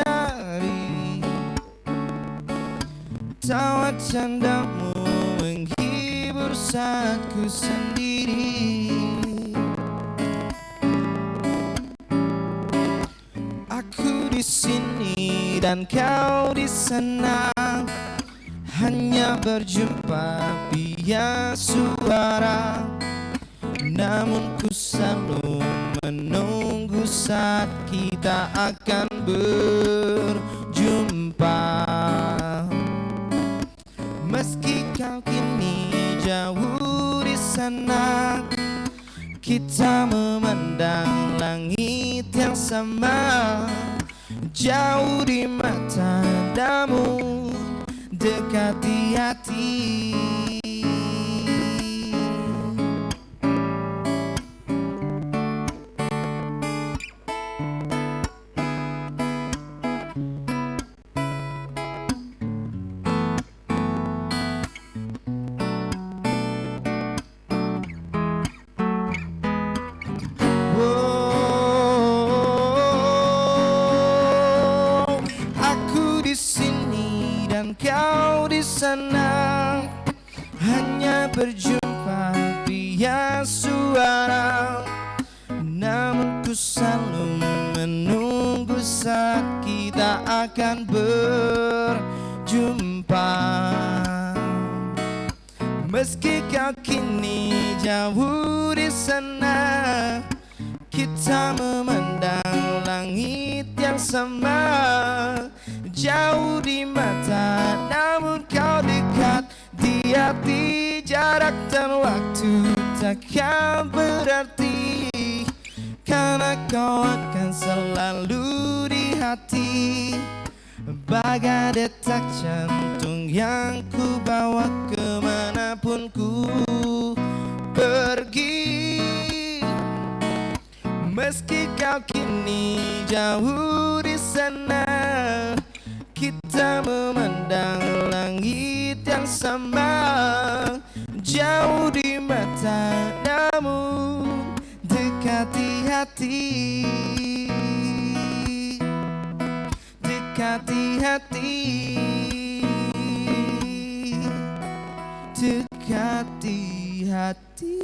hari. Tawa candamu menghibur saat ku sendiri. Aku di sini dan kau di sana, hanya berjumpa via suara. Namun ku selalu menunggu saat kita akan berjumpa. Meski kau kini jauh di sana, kita memandang langit yang sama. Jauh di mata namun dekat di hati. sana hanya berjumpa via suara, namun ku selalu menunggu saat kita akan berjumpa. Meski kau kini jauh di sana, kita memandang langit yang sama. Jauh di mata, namun kau dekat di hati. Jarak dan waktu takkan berarti, karena kau akan selalu di hati. Bagai detak jantung yang ku bawa kemanapun ku pergi. Meski kau kini jauh di sana, kita memandang langit yang sama. Jauh di mata, namun dekat di hati. Dekat di hati. Dekat di hati.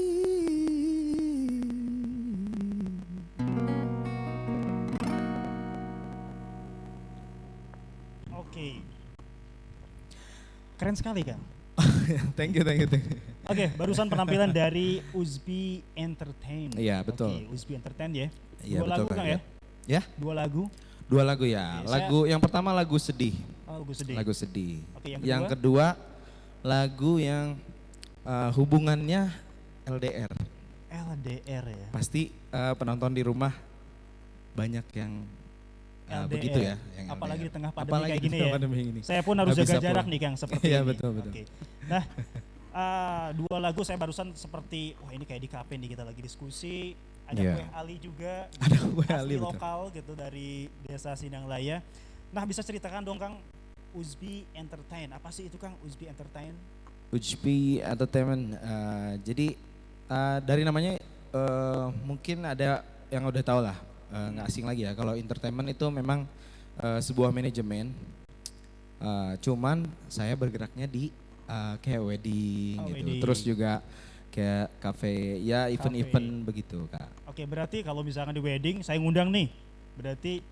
Oke. Keren sekali kan? Thank you. Oke, barusan penampilan dari Uzbi Entertain. Iya, betul. Oke, Uzbi Entertain ya. Iya, Dua betul, lagu Kang, kan ya. ya? Ya, Dua lagu. dua lagu ya. Oke, Lagu yang pertama lagu sedih. Oh, lagu sedih. Lagu sedih. Oke, Yang kedua lagu yang hubungannya LDR. LDR ya. Pasti penonton di rumah banyak yang LDR. begitu ya. Yang Apalagi LDR. di tengah pandemi Apalagi kayak di gini tengah ya. pandemi gini. Saya pun harus Nggak jaga bisa jarak pulang. nih Kang seperti Iya, ini. betul. Oke. Nah, dua lagu saya barusan seperti wah ini kayak di kafe nih kita lagi diskusi. Ada Iya. Kue Ali juga. Ada Kue asli Ali, betul. lokal gitu dari Desa Sinanglaya. Nah, bisa ceritakan dong Kang Uzbi Entertain. Apa sih itu Kang Uzbi Entertain? Ujbi Entertainment. Jadi dari namanya mungkin ada yang udah tahu lah, nggak asing lagi ya. Kalau entertainment itu memang sebuah manajemen. Cuman saya bergeraknya di kayak wedding Oh, gitu. wedding. Terus juga kayak cafe, ya event-event begitu Kak. Oke, berarti kalau misalkan di wedding saya ngundang nih. Berarti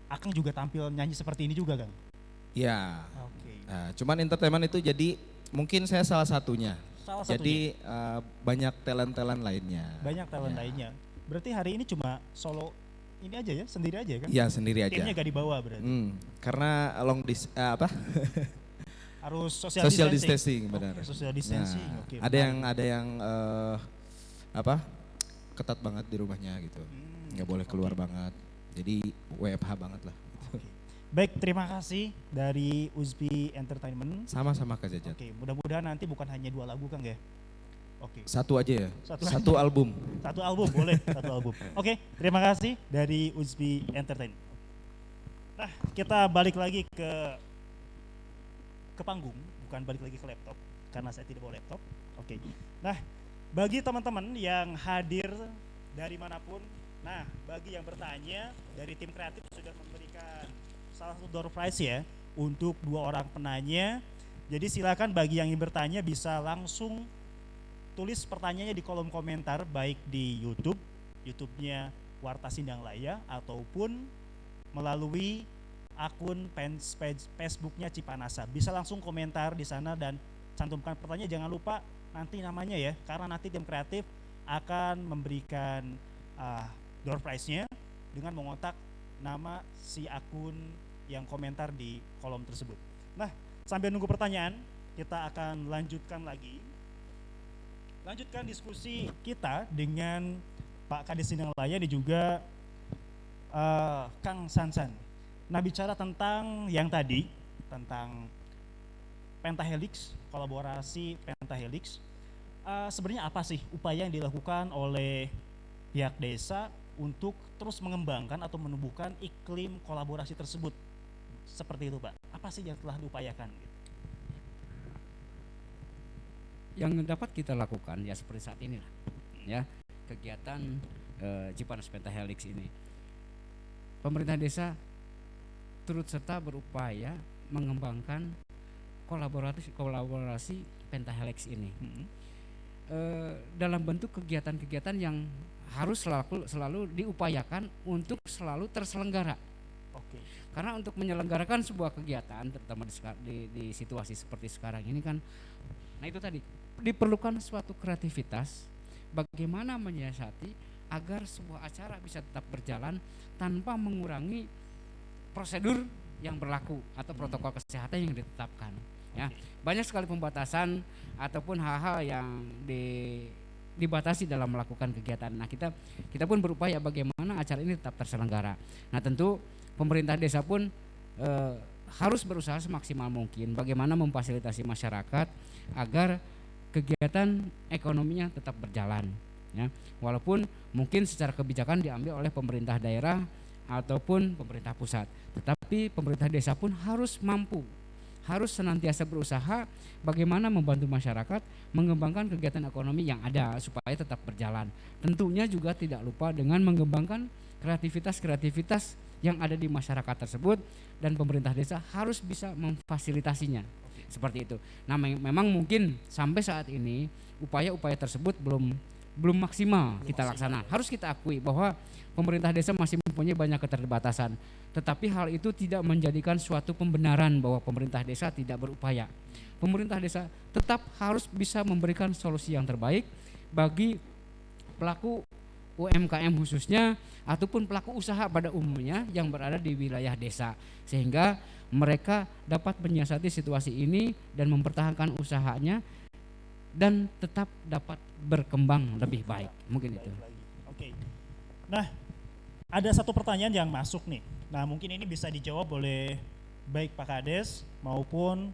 Akang juga tampil nyanyi seperti ini juga Kang? Ya. Oke. Cuman entertainment itu jadi mungkin saya salah satunya. Salah satunya. Jadi banyak talent-talent lainnya. Banyak talent Ya. lainnya. Berarti hari ini cuma solo ini aja ya, sendiri aja kan? Iya sendiri aja. Timnya gak dibawa berarti. Karena Harus social distancing benar. Oke, social distancing. Nah, Oke. ada yang ketat banget di rumahnya gitu. Nggak boleh keluar banget. Jadi WFH banget lah. Oke. Baik, terima kasih dari Uzbi Entertainment. Sama-sama Kak Jajat. Oke, mudah-mudahan nanti bukan hanya dua lagu Kang ya. Oke. Satu aja ya. Satu Satu album. Satu album boleh, satu album. Oke, terima kasih dari Uzbi Entertainment. Nah, kita balik lagi ke panggung, bukan balik lagi ke laptop karena saya tidak bawa laptop. Oke. Nah, bagi teman-teman yang hadir dari manapun, nah bagi yang bertanya dari tim kreatif sudah memberikan salah satu door prize ya untuk dua orang penanya. Jadi silakan bagi yang ingin bertanya bisa langsung tulis pertanyaannya di kolom komentar baik di YouTube-nya Warta Sinanglaya ataupun melalui akun page Facebooknya Cipanasa. Bisa langsung komentar di sana dan cantumkan pertanyaan. Jangan lupa nanti namanya ya, karena nanti tim kreatif akan memberikan door prize-nya dengan mengontak nama si akun yang komentar di kolom tersebut. Nah, sambil nunggu pertanyaan, kita akan lanjutkan diskusi kita dengan Pak Kades Sinanglaya dan juga Kang Sansan. Nah, bicara tentang yang tadi, tentang Pentahelix, kolaborasi Pentahelix, sebenarnya apa sih upaya yang dilakukan oleh pihak desa untuk terus mengembangkan atau menumbuhkan iklim kolaborasi tersebut? Seperti itu Pak, apa sih yang telah diupayakan? Yang dapat kita lakukan ya seperti saat ini lah, ya kegiatan Cipanas Pentahelix ini. Pemerintah desa turut serta berupaya mengembangkan kolaborasi Pentahelix ini dalam bentuk kegiatan-kegiatan yang harus selalu diupayakan untuk selalu terselenggara. Oke. Karena untuk menyelenggarakan sebuah kegiatan, terutama di situasi seperti sekarang ini kan, nah itu tadi diperlukan suatu kreativitas, bagaimana menyiasati agar sebuah acara bisa tetap berjalan tanpa mengurangi prosedur yang berlaku atau protokol kesehatan yang ditetapkan. Ya, banyak sekali pembatasan ataupun hal-hal yang dibatasi dalam melakukan kegiatan. Nah, kita pun berupaya bagaimana acara ini tetap terselenggara. Nah, tentu pemerintah desa pun harus berusaha semaksimal mungkin bagaimana memfasilitasi masyarakat agar kegiatan ekonominya tetap berjalan. Ya, walaupun mungkin secara kebijakan diambil oleh pemerintah daerah ataupun pemerintah pusat, tetapi pemerintah desa pun harus senantiasa berusaha bagaimana membantu masyarakat mengembangkan kegiatan ekonomi yang ada supaya tetap berjalan. Tentunya juga tidak lupa dengan mengembangkan kreativitas yang ada di masyarakat tersebut, dan pemerintah desa harus bisa memfasilitasinya. Seperti itu. Nah, memang mungkin sampai saat ini upaya-upaya tersebut belum maksimal kita laksana. Harus kita akui bahwa pemerintah desa masih mempunyai banyak keterbatasan. Tetapi hal itu tidak menjadikan suatu pembenaran bahwa pemerintah desa tidak berupaya. Pemerintah desa tetap harus bisa memberikan solusi yang terbaik bagi pelaku UMKM khususnya ataupun pelaku usaha pada umumnya yang berada di wilayah desa, sehingga mereka dapat menyiasati situasi ini dan mempertahankan usahanya dan tetap dapat berkembang lebih baik. Mungkin itu. Oke. Nah, ada satu pertanyaan yang masuk nih. Nah, mungkin ini bisa dijawab oleh baik Pak Kades maupun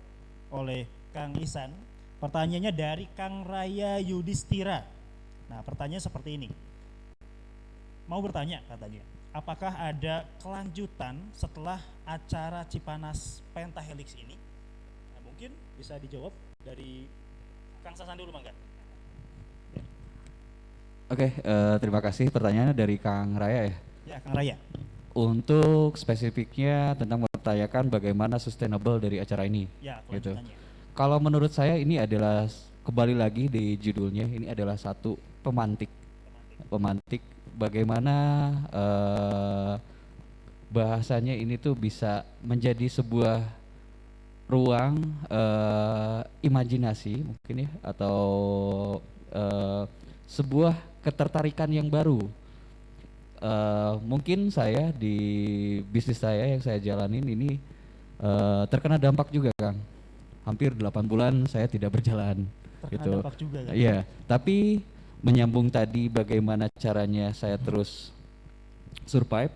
oleh Kang Ihsan. Pertanyaannya dari Kang Raya Yudhistira. Nah, pertanyaannya seperti ini. Mau bertanya katanya, apakah ada kelanjutan setelah acara Cipanas Pentahelix ini? Nah, mungkin bisa dijawab dari Kang Sasan dulu, Mangga. Oke, terima kasih pertanyaannya dari Kang Raya ya. Ya, Kang Raya. Untuk spesifiknya tentang mempertanyakan bagaimana sustainable dari acara ini. Ya, Gitu. kelanjutannya. Kalau menurut saya ini adalah kembali lagi di judulnya, ini adalah satu pemantik bagaimana bahasanya ini tuh bisa menjadi sebuah ruang imajinasi mungkin ya, atau sebuah ketertarikan yang baru. Mungkin saya di bisnis saya yang saya jalanin ini terkena dampak juga, Kang. Hampir 8 bulan saya tidak berjalan. Terkena Gitu. dampak juga kan? Iya, tapi menyambung tadi bagaimana caranya saya terus survive,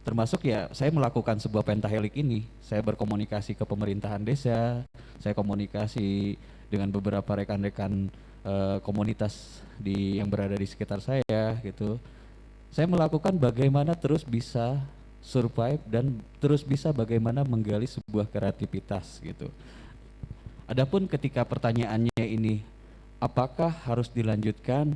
termasuk ya saya melakukan sebuah pentahelik ini. Saya berkomunikasi ke pemerintahan desa, saya komunikasi dengan beberapa rekan-rekan komunitas yang berada di sekitar saya gitu. Saya melakukan bagaimana terus bisa survive dan terus bisa bagaimana menggali sebuah kreativitas gitu. Adapun ketika pertanyaannya ini apakah harus dilanjutkan?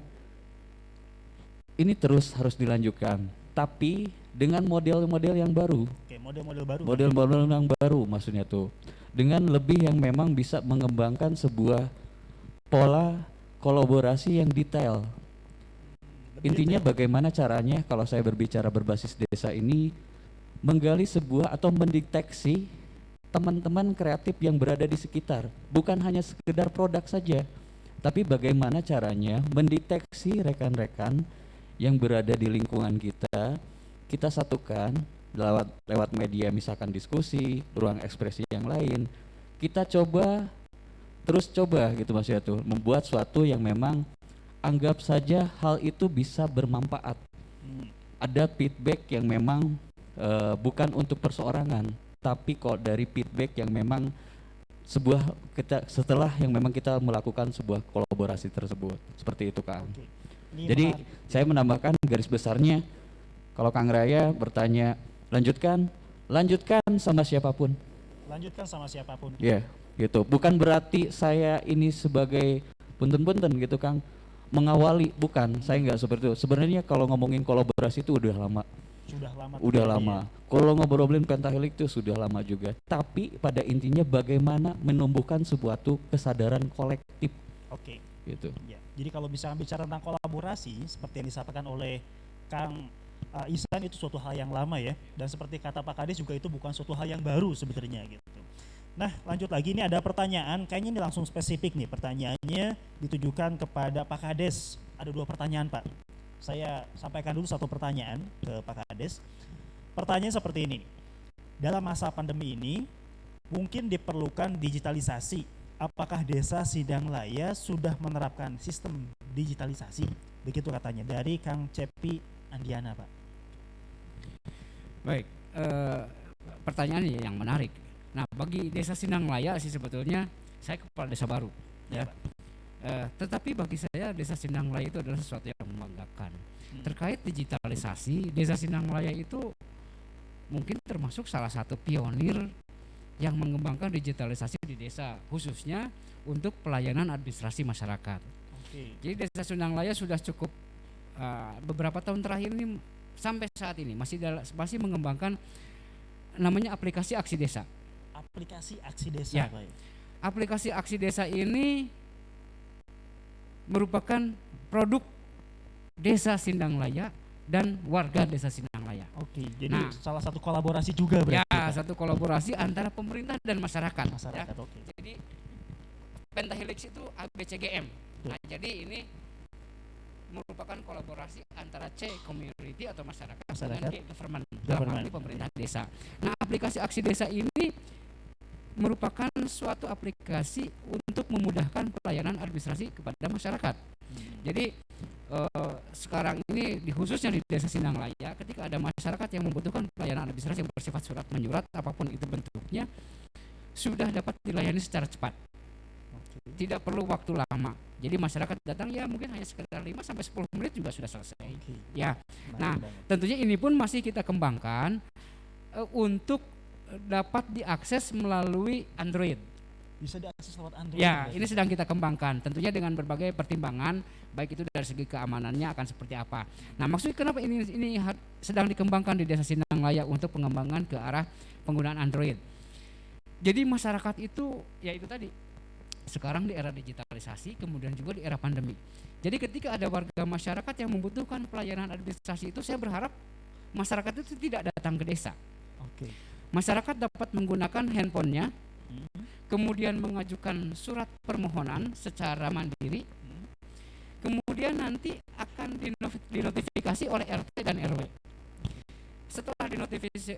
Ini terus harus dilanjutkan, tapi dengan model-model yang baru. Oke, model-model baru. Model-model yang baru maksudnya tuh. Dengan lebih yang memang bisa mengembangkan sebuah pola kolaborasi yang detail. Intinya bagaimana caranya kalau saya berbicara berbasis desa ini menggali sebuah atau mendeteksi teman-teman kreatif yang berada di sekitar. Bukan hanya sekedar produk saja, tapi bagaimana caranya mendeteksi rekan-rekan yang berada di lingkungan kita satukan lewat media, misalkan diskusi, ruang ekspresi yang lain. Kita terus coba gitu Mas Yatu, membuat suatu yang memang anggap saja hal itu bisa bermanfaat. Ada feedback yang memang bukan untuk perseorangan, tapi kok dari feedback yang memang setelah yang memang kita melakukan sebuah kolaborasi tersebut. Seperti itu, Kang. Oke. Ini Jadi menarik. saya menambahkan garis besarnya, kalau Kang Raya bertanya lanjutkan sama siapapun. Lanjutkan sama siapapun. Ya, gitu. Bukan berarti saya ini sebagai punten-punten gitu, Kang, mengawali, bukan. Saya nggak seperti itu. Sebenarnya kalau ngomongin kolaborasi itu udah lama. Sudah lama. Udah terjadi lama. Kalau ngobrolin pentahelik itu sudah lama juga. Tapi pada intinya bagaimana menumbuhkan suatu kesadaran kolektif ya. Oke. gitu. Ya. Jadi kalau misalnya bicara tentang kolaborasi seperti yang disampaikan oleh Kang Ihsan, itu suatu hal yang lama ya, dan seperti kata Pak Kades juga itu bukan suatu hal yang baru sebenarnya gitu. Nah, lanjut lagi, ini ada pertanyaan, kayaknya ini langsung spesifik nih, pertanyaannya ditujukan kepada Pak Kades. Ada 2 pertanyaan, Pak. Saya sampaikan dulu satu pertanyaan ke Pak Kades. Pertanyaan seperti ini. Dalam masa pandemi ini mungkin diperlukan digitalisasi. Apakah Desa Sindang Laya sudah menerapkan sistem digitalisasi? Begitu katanya dari Kang Cepi Andiana, Pak. Baik, pertanyaan yang menarik. Nah, bagi Desa Sindang Laya sih sebetulnya saya kepala desa baru, ya. Tetapi bagi saya Desa Sindang Laya itu adalah sesuatu yang membanggakan. Terkait digitalisasi, Desa Sindang Laya itu mungkin termasuk salah satu pionir yang mengembangkan digitalisasi di desa, khususnya untuk pelayanan administrasi masyarakat. Oke. Jadi Desa Sindang Laya sudah cukup beberapa tahun terakhir ini sampai saat ini masih mengembangkan namanya aplikasi Aksi Desa. Aplikasi Aksi Desa, Ya. Pak. Aplikasi Aksi Desa ini merupakan produk Desa Sindang Laya dan warga Desa Sindang Laya. Oke, jadi Nah. salah satu kolaborasi juga Ya, berarti. Pak. satu kolaborasi antara pemerintah dan masyarakat. Masyarakat, Ya. oke. Jadi Pentahelix itu ABCGM. Nah, jadi ini merupakan kolaborasi antara C community atau masyarakat, dengan G government, dalam hal ini pemerintah desa. Nah, aplikasi Aksi Desa ini merupakan suatu aplikasi untuk memudahkan pelayanan administrasi kepada masyarakat. Jadi sekarang ini khususnya di Desa Sindang Laya, ketika ada masyarakat yang membutuhkan pelayanan administrasi yang bersifat surat menyurat apapun itu bentuknya, sudah dapat dilayani secara cepat. Tidak perlu waktu lama. Jadi masyarakat datang ya mungkin hanya sekitar 5 sampai 10 menit juga sudah selesai. Oke. Ya. Menarik Nah, banget. tentunya ini pun masih kita kembangkan untuk dapat diakses melalui Android. Bisa diakses lewat Android. Ya, berarti? ini sedang kita kembangkan. Tentunya dengan berbagai pertimbangan, baik itu dari segi keamanannya akan seperti apa. Nah, maksudnya kenapa ini sedang dikembangkan di Desa Sindang Laya untuk pengembangan ke arah penggunaan Android. Jadi masyarakat itu, ya itu tadi, sekarang di era digitalisasi, kemudian juga di era pandemi. Jadi ketika ada warga masyarakat yang membutuhkan pelayanan administrasi itu, saya berharap masyarakat itu tidak datang ke desa. Oke. Masyarakat dapat menggunakan handphonenya, kemudian mengajukan surat permohonan secara mandiri, kemudian nanti akan dinotifikasi oleh RT dan RW. Setelah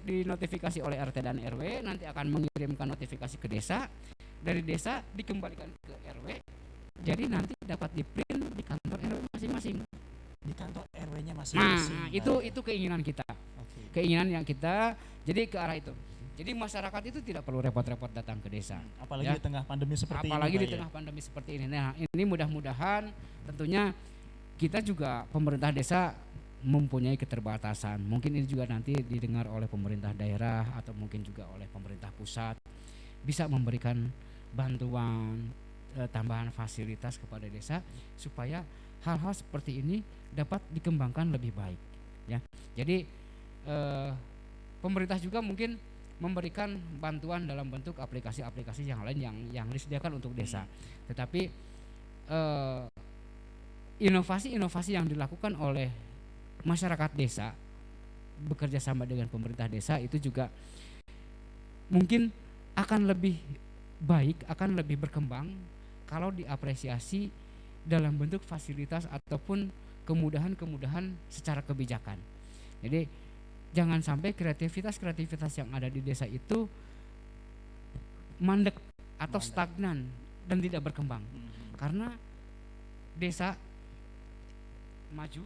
dinotifikasi oleh RT dan RW, nanti akan mengirimkan notifikasi ke desa, dari desa dikembalikan ke RW, jadi nanti dapat di-print di kantor RW masing-masing. Di kantor RW-nya Nah, masing-masing. itu keinginan kita. Oke. Keinginan yang kita, jadi ke arah itu. Jadi masyarakat itu tidak perlu repot-repot datang ke desa. Apalagi Ya. di tengah pandemi seperti ini. Apalagi Pak, di tengah pandemi seperti ini. Nah, ini mudah-mudahan tentunya kita juga pemerintah desa mempunyai keterbatasan. Mungkin ini juga nanti didengar oleh pemerintah daerah atau mungkin juga oleh pemerintah pusat, bisa memberikan bantuan tambahan fasilitas kepada desa supaya hal-hal seperti ini dapat dikembangkan lebih baik, ya. Jadi pemerintah juga mungkin memberikan bantuan dalam bentuk aplikasi-aplikasi yang lain yang disediakan untuk desa. Tetapi inovasi-inovasi yang dilakukan oleh masyarakat desa bekerja sama dengan pemerintah desa itu juga mungkin akan lebih baik, akan lebih berkembang kalau diapresiasi dalam bentuk fasilitas ataupun kemudahan-kemudahan secara kebijakan. Jadi jangan sampai kreativitas yang ada di desa itu mandek atau stagnan dan tidak berkembang. Karena desa maju,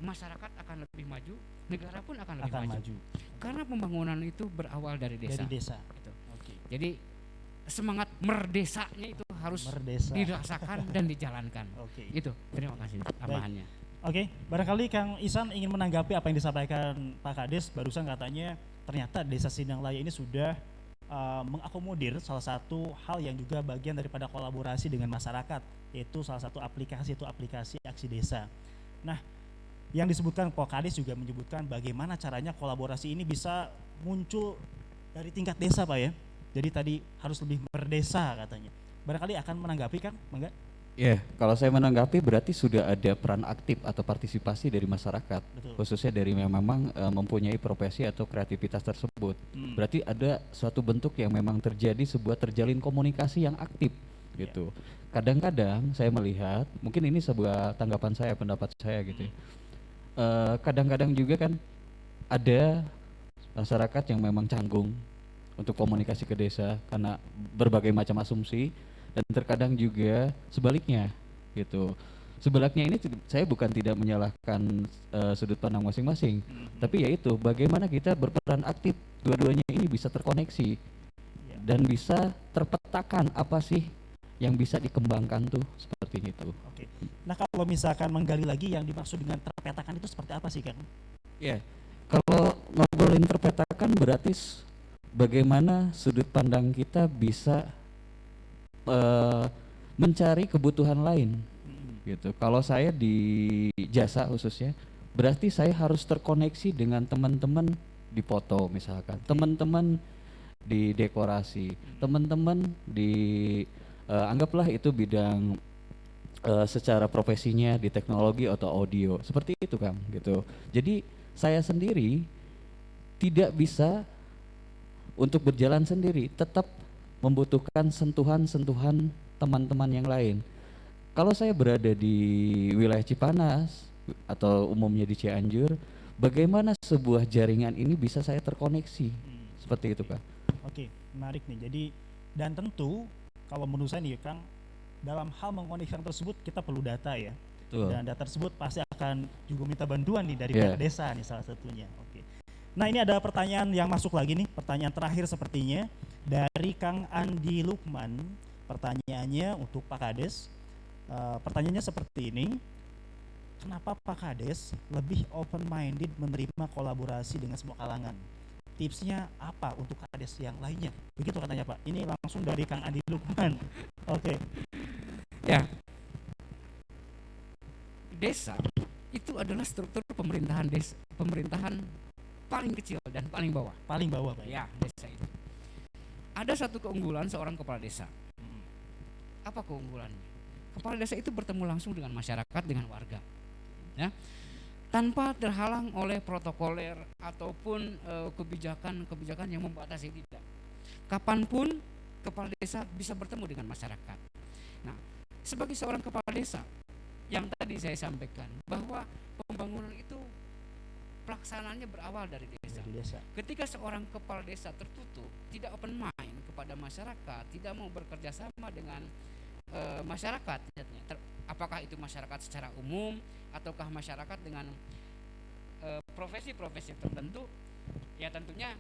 masyarakat akan lebih maju, negara pun akan lebih maju. Karena pembangunan itu berawal dari desa. Dari desa. Gitu. Oke. Jadi semangat merdesanya itu harus Merdesa. dirasakan dan dijalankan. Oke. Itu. Terima kasih tambahannya. Oke, barangkali Kang Ihsan ingin menanggapi apa yang disampaikan Pak Kades. Barusan katanya ternyata Desa Sindang Laya ini sudah mengakomodir salah satu hal yang juga bagian daripada kolaborasi dengan masyarakat, yaitu salah satu aplikasi itu aplikasi Aksi Desa. Nah, Yang disebutkan Pak Kades juga menyebutkan bagaimana caranya kolaborasi ini bisa muncul dari tingkat desa Pak ya. Jadi tadi harus lebih berdesa katanya. Barangkali akan menanggapi kan, Mangga? Ya, kalau saya menanggapi berarti sudah ada peran aktif atau partisipasi dari masyarakat, Betul. khususnya dari yang memang mempunyai profesi atau kreativitas tersebut. Berarti ada suatu bentuk yang memang terjadi sebuah terjalin komunikasi yang aktif gitu. Kadang-kadang saya melihat, mungkin ini sebuah tanggapan saya, pendapat saya gitu ya. Kadang-kadang juga kan ada masyarakat yang memang canggung untuk komunikasi ke desa karena berbagai macam asumsi, dan terkadang juga sebaliknya gitu. Sebaliknya ini saya bukan tidak menyalahkan sudut pandang masing-masing, tapi yaitu bagaimana kita berperan aktif, dua-duanya ini bisa terkoneksi dan bisa terpetakan apa sih yang bisa dikembangkan tuh seperti itu. Oke. Nah kalau misalkan menggali lagi yang dimaksud dengan terpetakan itu seperti apa sih Kang? Ya, kalau ngobrolin terpetakan berarti bagaimana sudut pandang kita bisa mencari kebutuhan lain gitu. Kalau saya di jasa khususnya, berarti saya harus terkoneksi dengan teman-teman di foto misalkan, teman-teman di dekorasi, teman-teman di anggaplah itu bidang secara profesinya di teknologi atau audio, seperti itu Kang gitu. Jadi saya sendiri tidak bisa untuk berjalan sendiri, tetap membutuhkan sentuhan-sentuhan teman-teman yang lain. Kalau saya berada di wilayah Cipanas atau umumnya di Cianjur, bagaimana sebuah jaringan ini bisa saya terkoneksi? Seperti itu Kang. Oke, menarik nih. Jadi dan tentu kalau menurut saya nih Kang, dalam hal mengoneksikan tersebut kita perlu data ya. Betul. Dan data tersebut pasti akan juga minta bantuan nih dari Yeah. pihak desa nih salah satunya. Oke. Nah ini ada pertanyaan yang masuk lagi nih, pertanyaan terakhir sepertinya dari Kang Andi Lukman. Pertanyaannya untuk Pak Kades. Pertanyaannya seperti ini. Kenapa Pak Kades lebih open minded menerima kolaborasi dengan semua kalangan? Tipsnya apa untuk Kades yang lainnya? Begitu katanya Pak. Ini langsung dari Kang Andi Lukman. Oke. Ya, desa itu adalah struktur pemerintahan desa, pemerintahan paling kecil dan paling bawah. Paling bawah Pak. Ya, desa itu. Ada satu keunggulan seorang kepala desa. Apa keunggulannya? Kepala desa itu bertemu langsung dengan masyarakat, dengan warga, ya, tanpa terhalang oleh protokoler ataupun kebijakan-kebijakan yang membatasi tidak. Kapanpun kepala desa bisa bertemu dengan masyarakat. Nah, sebagai seorang kepala desa, yang tadi saya sampaikan bahwa pembangunan itu pelaksanaannya berawal dari desa. Dari desa. Ketika seorang kepala desa tertutup, tidak open mind kepada masyarakat, tidak mau bekerja sama dengan masyarakat, apakah itu masyarakat secara umum ataukah masyarakat dengan profesi-profesi tertentu, ya tentunya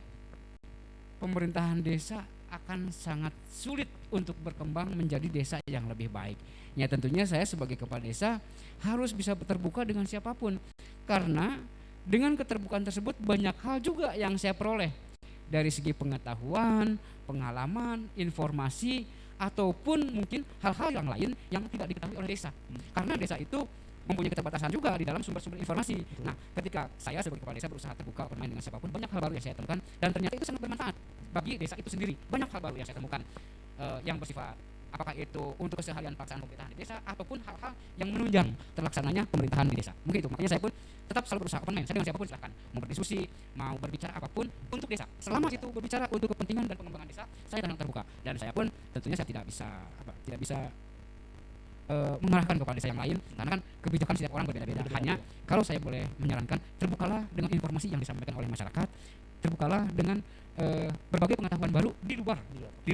pemerintahan desa akan sangat sulit untuk berkembang menjadi desa yang lebih baik. Ya tentunya saya sebagai kepala desa harus bisa terbuka dengan siapapun, karena dengan keterbukaan tersebut banyak hal juga yang saya peroleh dari segi pengetahuan, pengalaman, informasi, ataupun mungkin hal-hal yang lain yang tidak diketahui oleh desa. Karena desa itu mempunyai keterbatasan juga di dalam sumber-sumber informasi. Nah, ketika saya sebagai kepala desa berusaha terbuka bermain dengan siapapun, banyak hal baru yang saya temukan dan ternyata itu sangat bermanfaat bagi desa itu sendiri. Banyak hal baru yang saya temukan yang bersifat apakah itu untuk keseharian pelaksanaan pemerintahan di desa ataupun hal-hal yang menunjang terlaksananya pemerintahan di desa. Mungkin itu, makanya saya pun tetap selalu berusaha open mind. Saya dengan siapapun silahkan mau berdiskusi, mau berbicara apapun untuk desa. Selama itu berbicara untuk kepentingan dan pengembangan desa, saya sangat terbuka, dan saya pun tentunya saya tidak bisa mengarahkan kepada desa yang lain, karena kan kebijakan setiap orang berbeda-beda. Hanya kalau saya boleh menyarankan, terbukalah dengan informasi yang disampaikan oleh masyarakat, terbukalah dengan berbagai pengetahuan baru di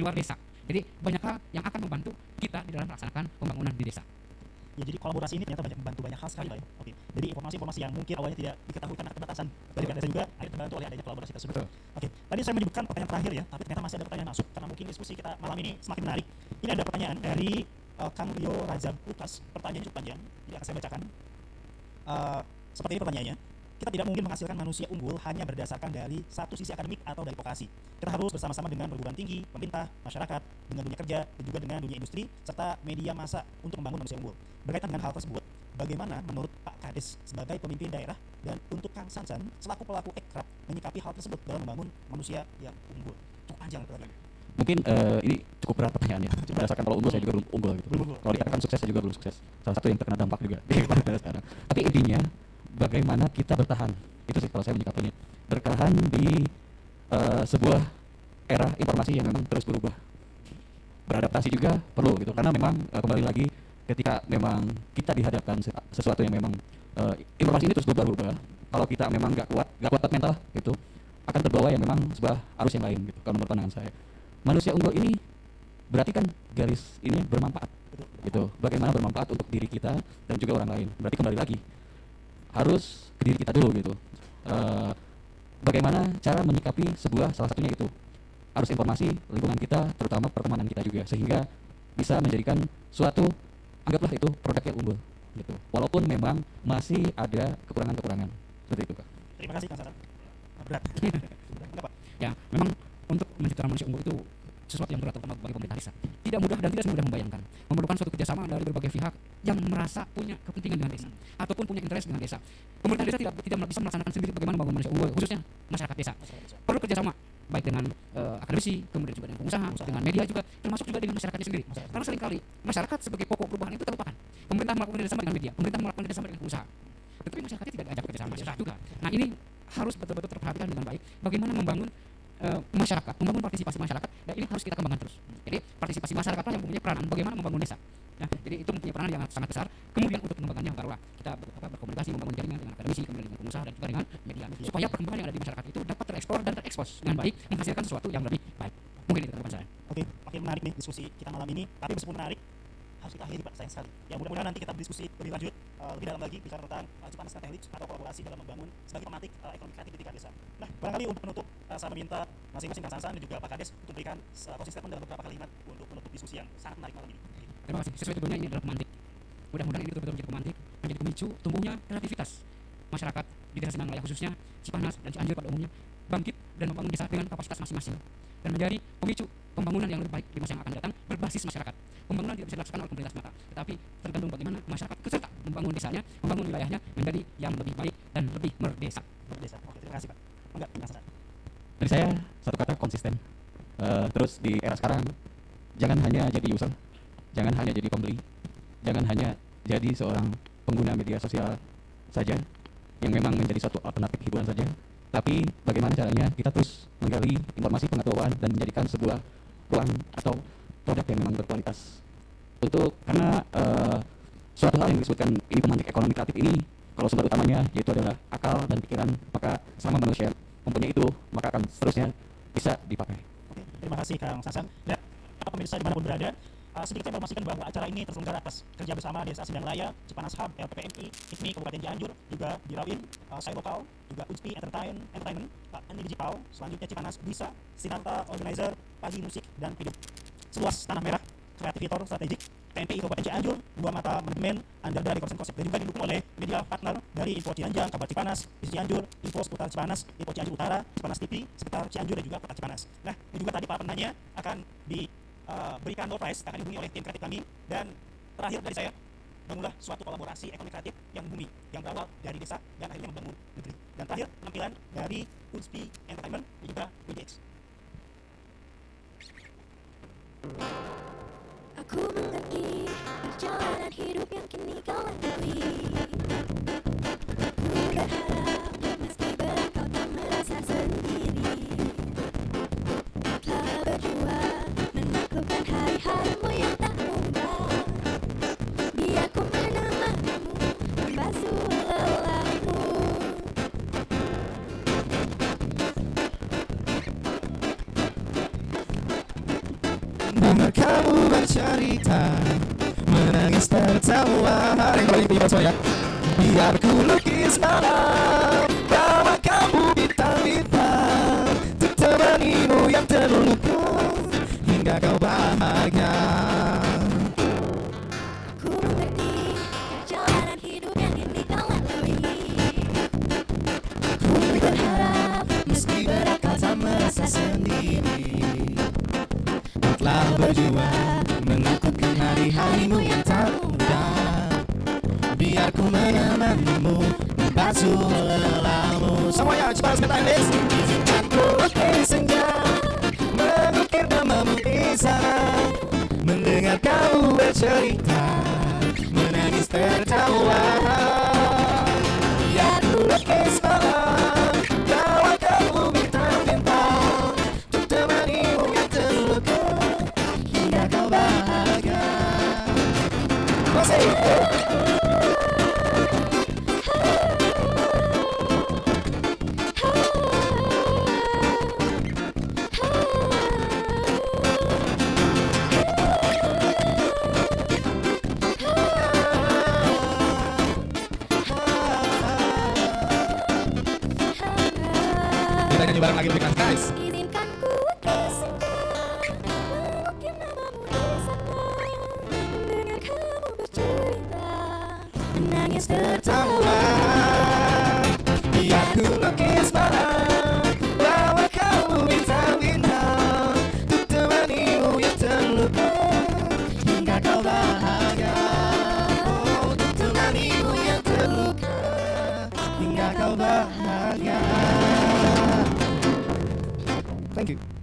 luar desa. Jadi banyak hal yang akan membantu kita di dalam melaksanakan pembangunan di desa. Ya, jadi kolaborasi ini ternyata membantu banyak hal sekali Pak ya. Oke. Jadi informasi-informasi yang mungkin awalnya tidak diketahui karena keterbatasan dari pihak desa juga akhirnya terbantu oleh adanya kolaborasi tersebut. Betul. Oke. Tadi saya menyebutkan pertanyaan terakhir ya, tapi ternyata masih ada pertanyaan masuk karena mungkin diskusi kita malam ini semakin menarik. Ini ada pertanyaan dari Kang Rio Rajab Utas. Pertanyaan cukup panjang, jadi akan saya bacakan. Seperti ini pertanyaannya. Kita tidak mungkin menghasilkan manusia unggul hanya berdasarkan dari satu sisi akademik atau dari vokasi. Kita harus bersama-sama dengan perguruan tinggi, pemerintah, masyarakat, dengan dunia kerja, dan juga dengan dunia industri, serta media massa untuk membangun manusia unggul. Berkaitan dengan hal tersebut, bagaimana menurut Pak Kades sebagai pemimpin daerah dan untuk Kang Sansan selaku pelaku ekraf menyikapi hal tersebut dalam membangun manusia yang unggul? Cukup panjang pertanyaannya. Mungkin ini cukup berat pertanyaannya. Berdasarkan kalau unggul saya juga belum unggul gitu. Belum unggul. Kalau dikatakan sukses saya juga belum sukses. Salah satu yang terkena dampak juga di pada sekarang. Tapi intinya bagaimana kita bertahan. Itu sih kalau saya menyikapinya. Bertahan di sebuah era informasi yang memang terus berubah. Beradaptasi juga perlu gitu karena memang kembali lagi ketika memang kita dihadapkan sesuatu yang memang informasi ini terus berubah. Kalau kita memang gak kuat mental gitu akan terbawa yang memang sebuah arus yang lain gitu kalau menurut pandangan saya. Manusia unggul ini berarti kan garis ini bermanfaat gitu. Bagaimana bermanfaat untuk diri kita dan juga orang lain. Berarti kembali lagi harus ke diri kita dulu gitu. Bagaimana cara menyikapi sebuah salah satunya itu arus informasi lingkungan kita terutama pertemanan kita juga sehingga bisa menjadikan suatu anggaplah itu produk yang unggul gitu. Walaupun memang masih ada kekurangan-kekurangan seperti itu, Kak. Terima kasih Kang Sansan. Berat. Kenapa? Ya, memang untuk menciptakan manusia unggul itu sesuatu yang berat terutama bagi pemerintah desa. Tidak mudah dan tidak semudah membayangkan. Memerlukan suatu kerjasama dari berbagai pihak yang merasa punya kepentingan dengan desa ataupun punya interest dengan desa. Pemerintah desa tidak bisa melaksanakan sendiri bagaimana membangun manusia unggul, khususnya masyarakat desa. Perlu kerjasama baik dengan akademisi, kemudian juga dengan pengusaha, dengan media juga, termasuk juga dengan masyarakatnya sendiri. Karena seringkali masyarakat sebagai pokok perubahan itu terlupakan. Pemerintah melakukan kerjasama dengan media, pemerintah melakukan kerjasama dengan pengusaha, tetapi masyarakatnya tidak diajak kerjasama masyarakat juga. Nah ini harus betul-betul terperhatikan dengan baik. Bagaimana membangun masyarakat, membangun partisipasi masyarakat, dan ini harus kita kembangkan terus. Jadi partisipasi masyarakat yang mempunyai peranan bagaimana membangun desa. Nah, jadi itu mempunyai peranan yang sangat besar. Kemudian untuk pengembangannya barulah kita berkomunikasi, membangun jaringan dengan akademisi, kemudian dengan pengusaha dan juga dengan media, supaya perkembangan yang ada di masyarakat itu dapat tereksplor dan terekspos dengan baik, menghasilkan sesuatu yang lebih baik. Mungkin itu tanggapan saya. Oke, makin menarik nih diskusi kita malam ini. Tapi meskipun menarik, harus kita akhiri Pak, sayang sekali. Ya mudah-mudahan nanti kita berdiskusi lebih lanjut, lebih dalam lagi bicara tentang Cipanas Strategik atau kolaborasi dalam membangun sebagai pematik ekonomi kreatif di tingkat desa. Nah, barangkali untuk penutup saya meminta masing-masing Kang Sansan dan juga Pak Kades untuk berikan closing statement dalam beberapa kalimat untuk menutup diskusi yang sangat menarik malam ini. Terima kasih. Sesuai judulnya ini adalah pemantik. Mudah-mudahan ini betul-betul menjadi pemantik, menjadi pemicu tumbuhnya kreativitas masyarakat di desa Sindang Laya khususnya Cipanas dan Cianjur pada umumnya bangkit dan membangun desa dengan kapasitas masing-masing dan menjadi pemicu pembangunan yang lebih baik di masa yang akan datang berbasis masyarakat. Pembangunan tidak bisa dilakukan oleh pemerintah semata, tetapi tergantung bagaimana masyarakat ikut serta membangun desanya, membangun wilayahnya menjadi yang lebih baik dan lebih merdesa. Merdesa. Oke, terima kasih Pak. Enggak, Kang Sansan. Dari saya satu kata konsisten. Terus di era sekarang jangan hanya jadi user, jangan hanya jadi pembeli, jangan hanya jadi seorang pengguna media sosial saja yang memang menjadi suatu alternatif hiburan saja, tapi bagaimana caranya kita terus menggali informasi pengetahuan dan menjadikan sebuah ruang atau produk yang memang berkualitas. Karena suatu hal yang disebutkan ini pemantik ekonomi kreatif ini, kalau sumber utamanya yaitu adalah akal dan pikiran, maka selama manusia mempunyai itu, maka akan seterusnya bisa dipakai. Oke, terima kasih Kang Sansan. Dan pemirsa dimanapun berada, sedikit saya informasikan bahwa acara ini terselenggara atas kerja bersama Desa Sindang Laya, Cipanas Hub, LPPMI, IKMI Kabupaten Cianjur, juga Birawin, Saya Lokal, juga Unspi Entertainment, Andi Digital, selanjutnya Cipanas Bisa, Sinarta Organizer, Pagi Musik, dan Hidup. Seluas Tanah Merah, Kreativitor Strategik, TNPI Kabupaten Cianjur, Dua Mata Manajemen, Andalda Dekorasi Konsep, dan juga didukung oleh media partner dari Info Cianjang, Kabar Cipanas, Isi Cianjur, Info seputar Cipanas, Info Cianjur Utara, Cipanas TV, seputar Cianjur dan juga Kota Cipanas. Nah, ini juga tadi para penanya akan diberikan door prize, akan dihubungi oleh tim kreatif kami. Dan terakhir dari saya, bangunlah suatu kolaborasi ekonomi kreatif yang bumi, yang berawal dari desa dan akhirnya membangun negeri. Dan terakhir, penampilan dari Unspi Entertainment dan juga WDX. Aku mengerti perjalanan hidup yang kini kau lalui. Ku berharap meski berat kau tak merasa sendiri. Telah berjuang menaklukkan hari-harimu yang tak mudah. Biar ku menemanimu membasuh lelahmu. Dengar kamu bercerita, menangis tertawa, hari tiba soya. Biar ku lukis malam, bawa kamu bintang-bintang, untuk temanimu yang terluka, hingga kau bahagia. Ku mengerti perjalanan hidup yang kini kau lalui. Ku berharap meski berat kau tak merasa sendiri. Telah berjuang menaklukkan hari-harimu yang tak mudah. Biar menemanimu, membasuh lelahmu. Semuanya cepat sebentar Indes. Izinkan ku lukis senja, mengukir namamu di sana, mendengar kamu bercerita, menangis tertawa. Biar ku lukis malam, bawa kamu bintang-bintang, untuk temanimu yang terluka, hingga kau bahagia. Masih. Kita nyanyi bareng lagi Berikan guys. Izinkan ku lukis senja, mengukir namamu di sana, mendengar kamu bercerita, menangis tertawa. Biar ku lukis malam, bawa kamu bintang-bintang, untuk temanimu yang terluka, hingga kau bahagia. Oh, untuk temanimu yang terluka, hingga kau bahagia. Thank you.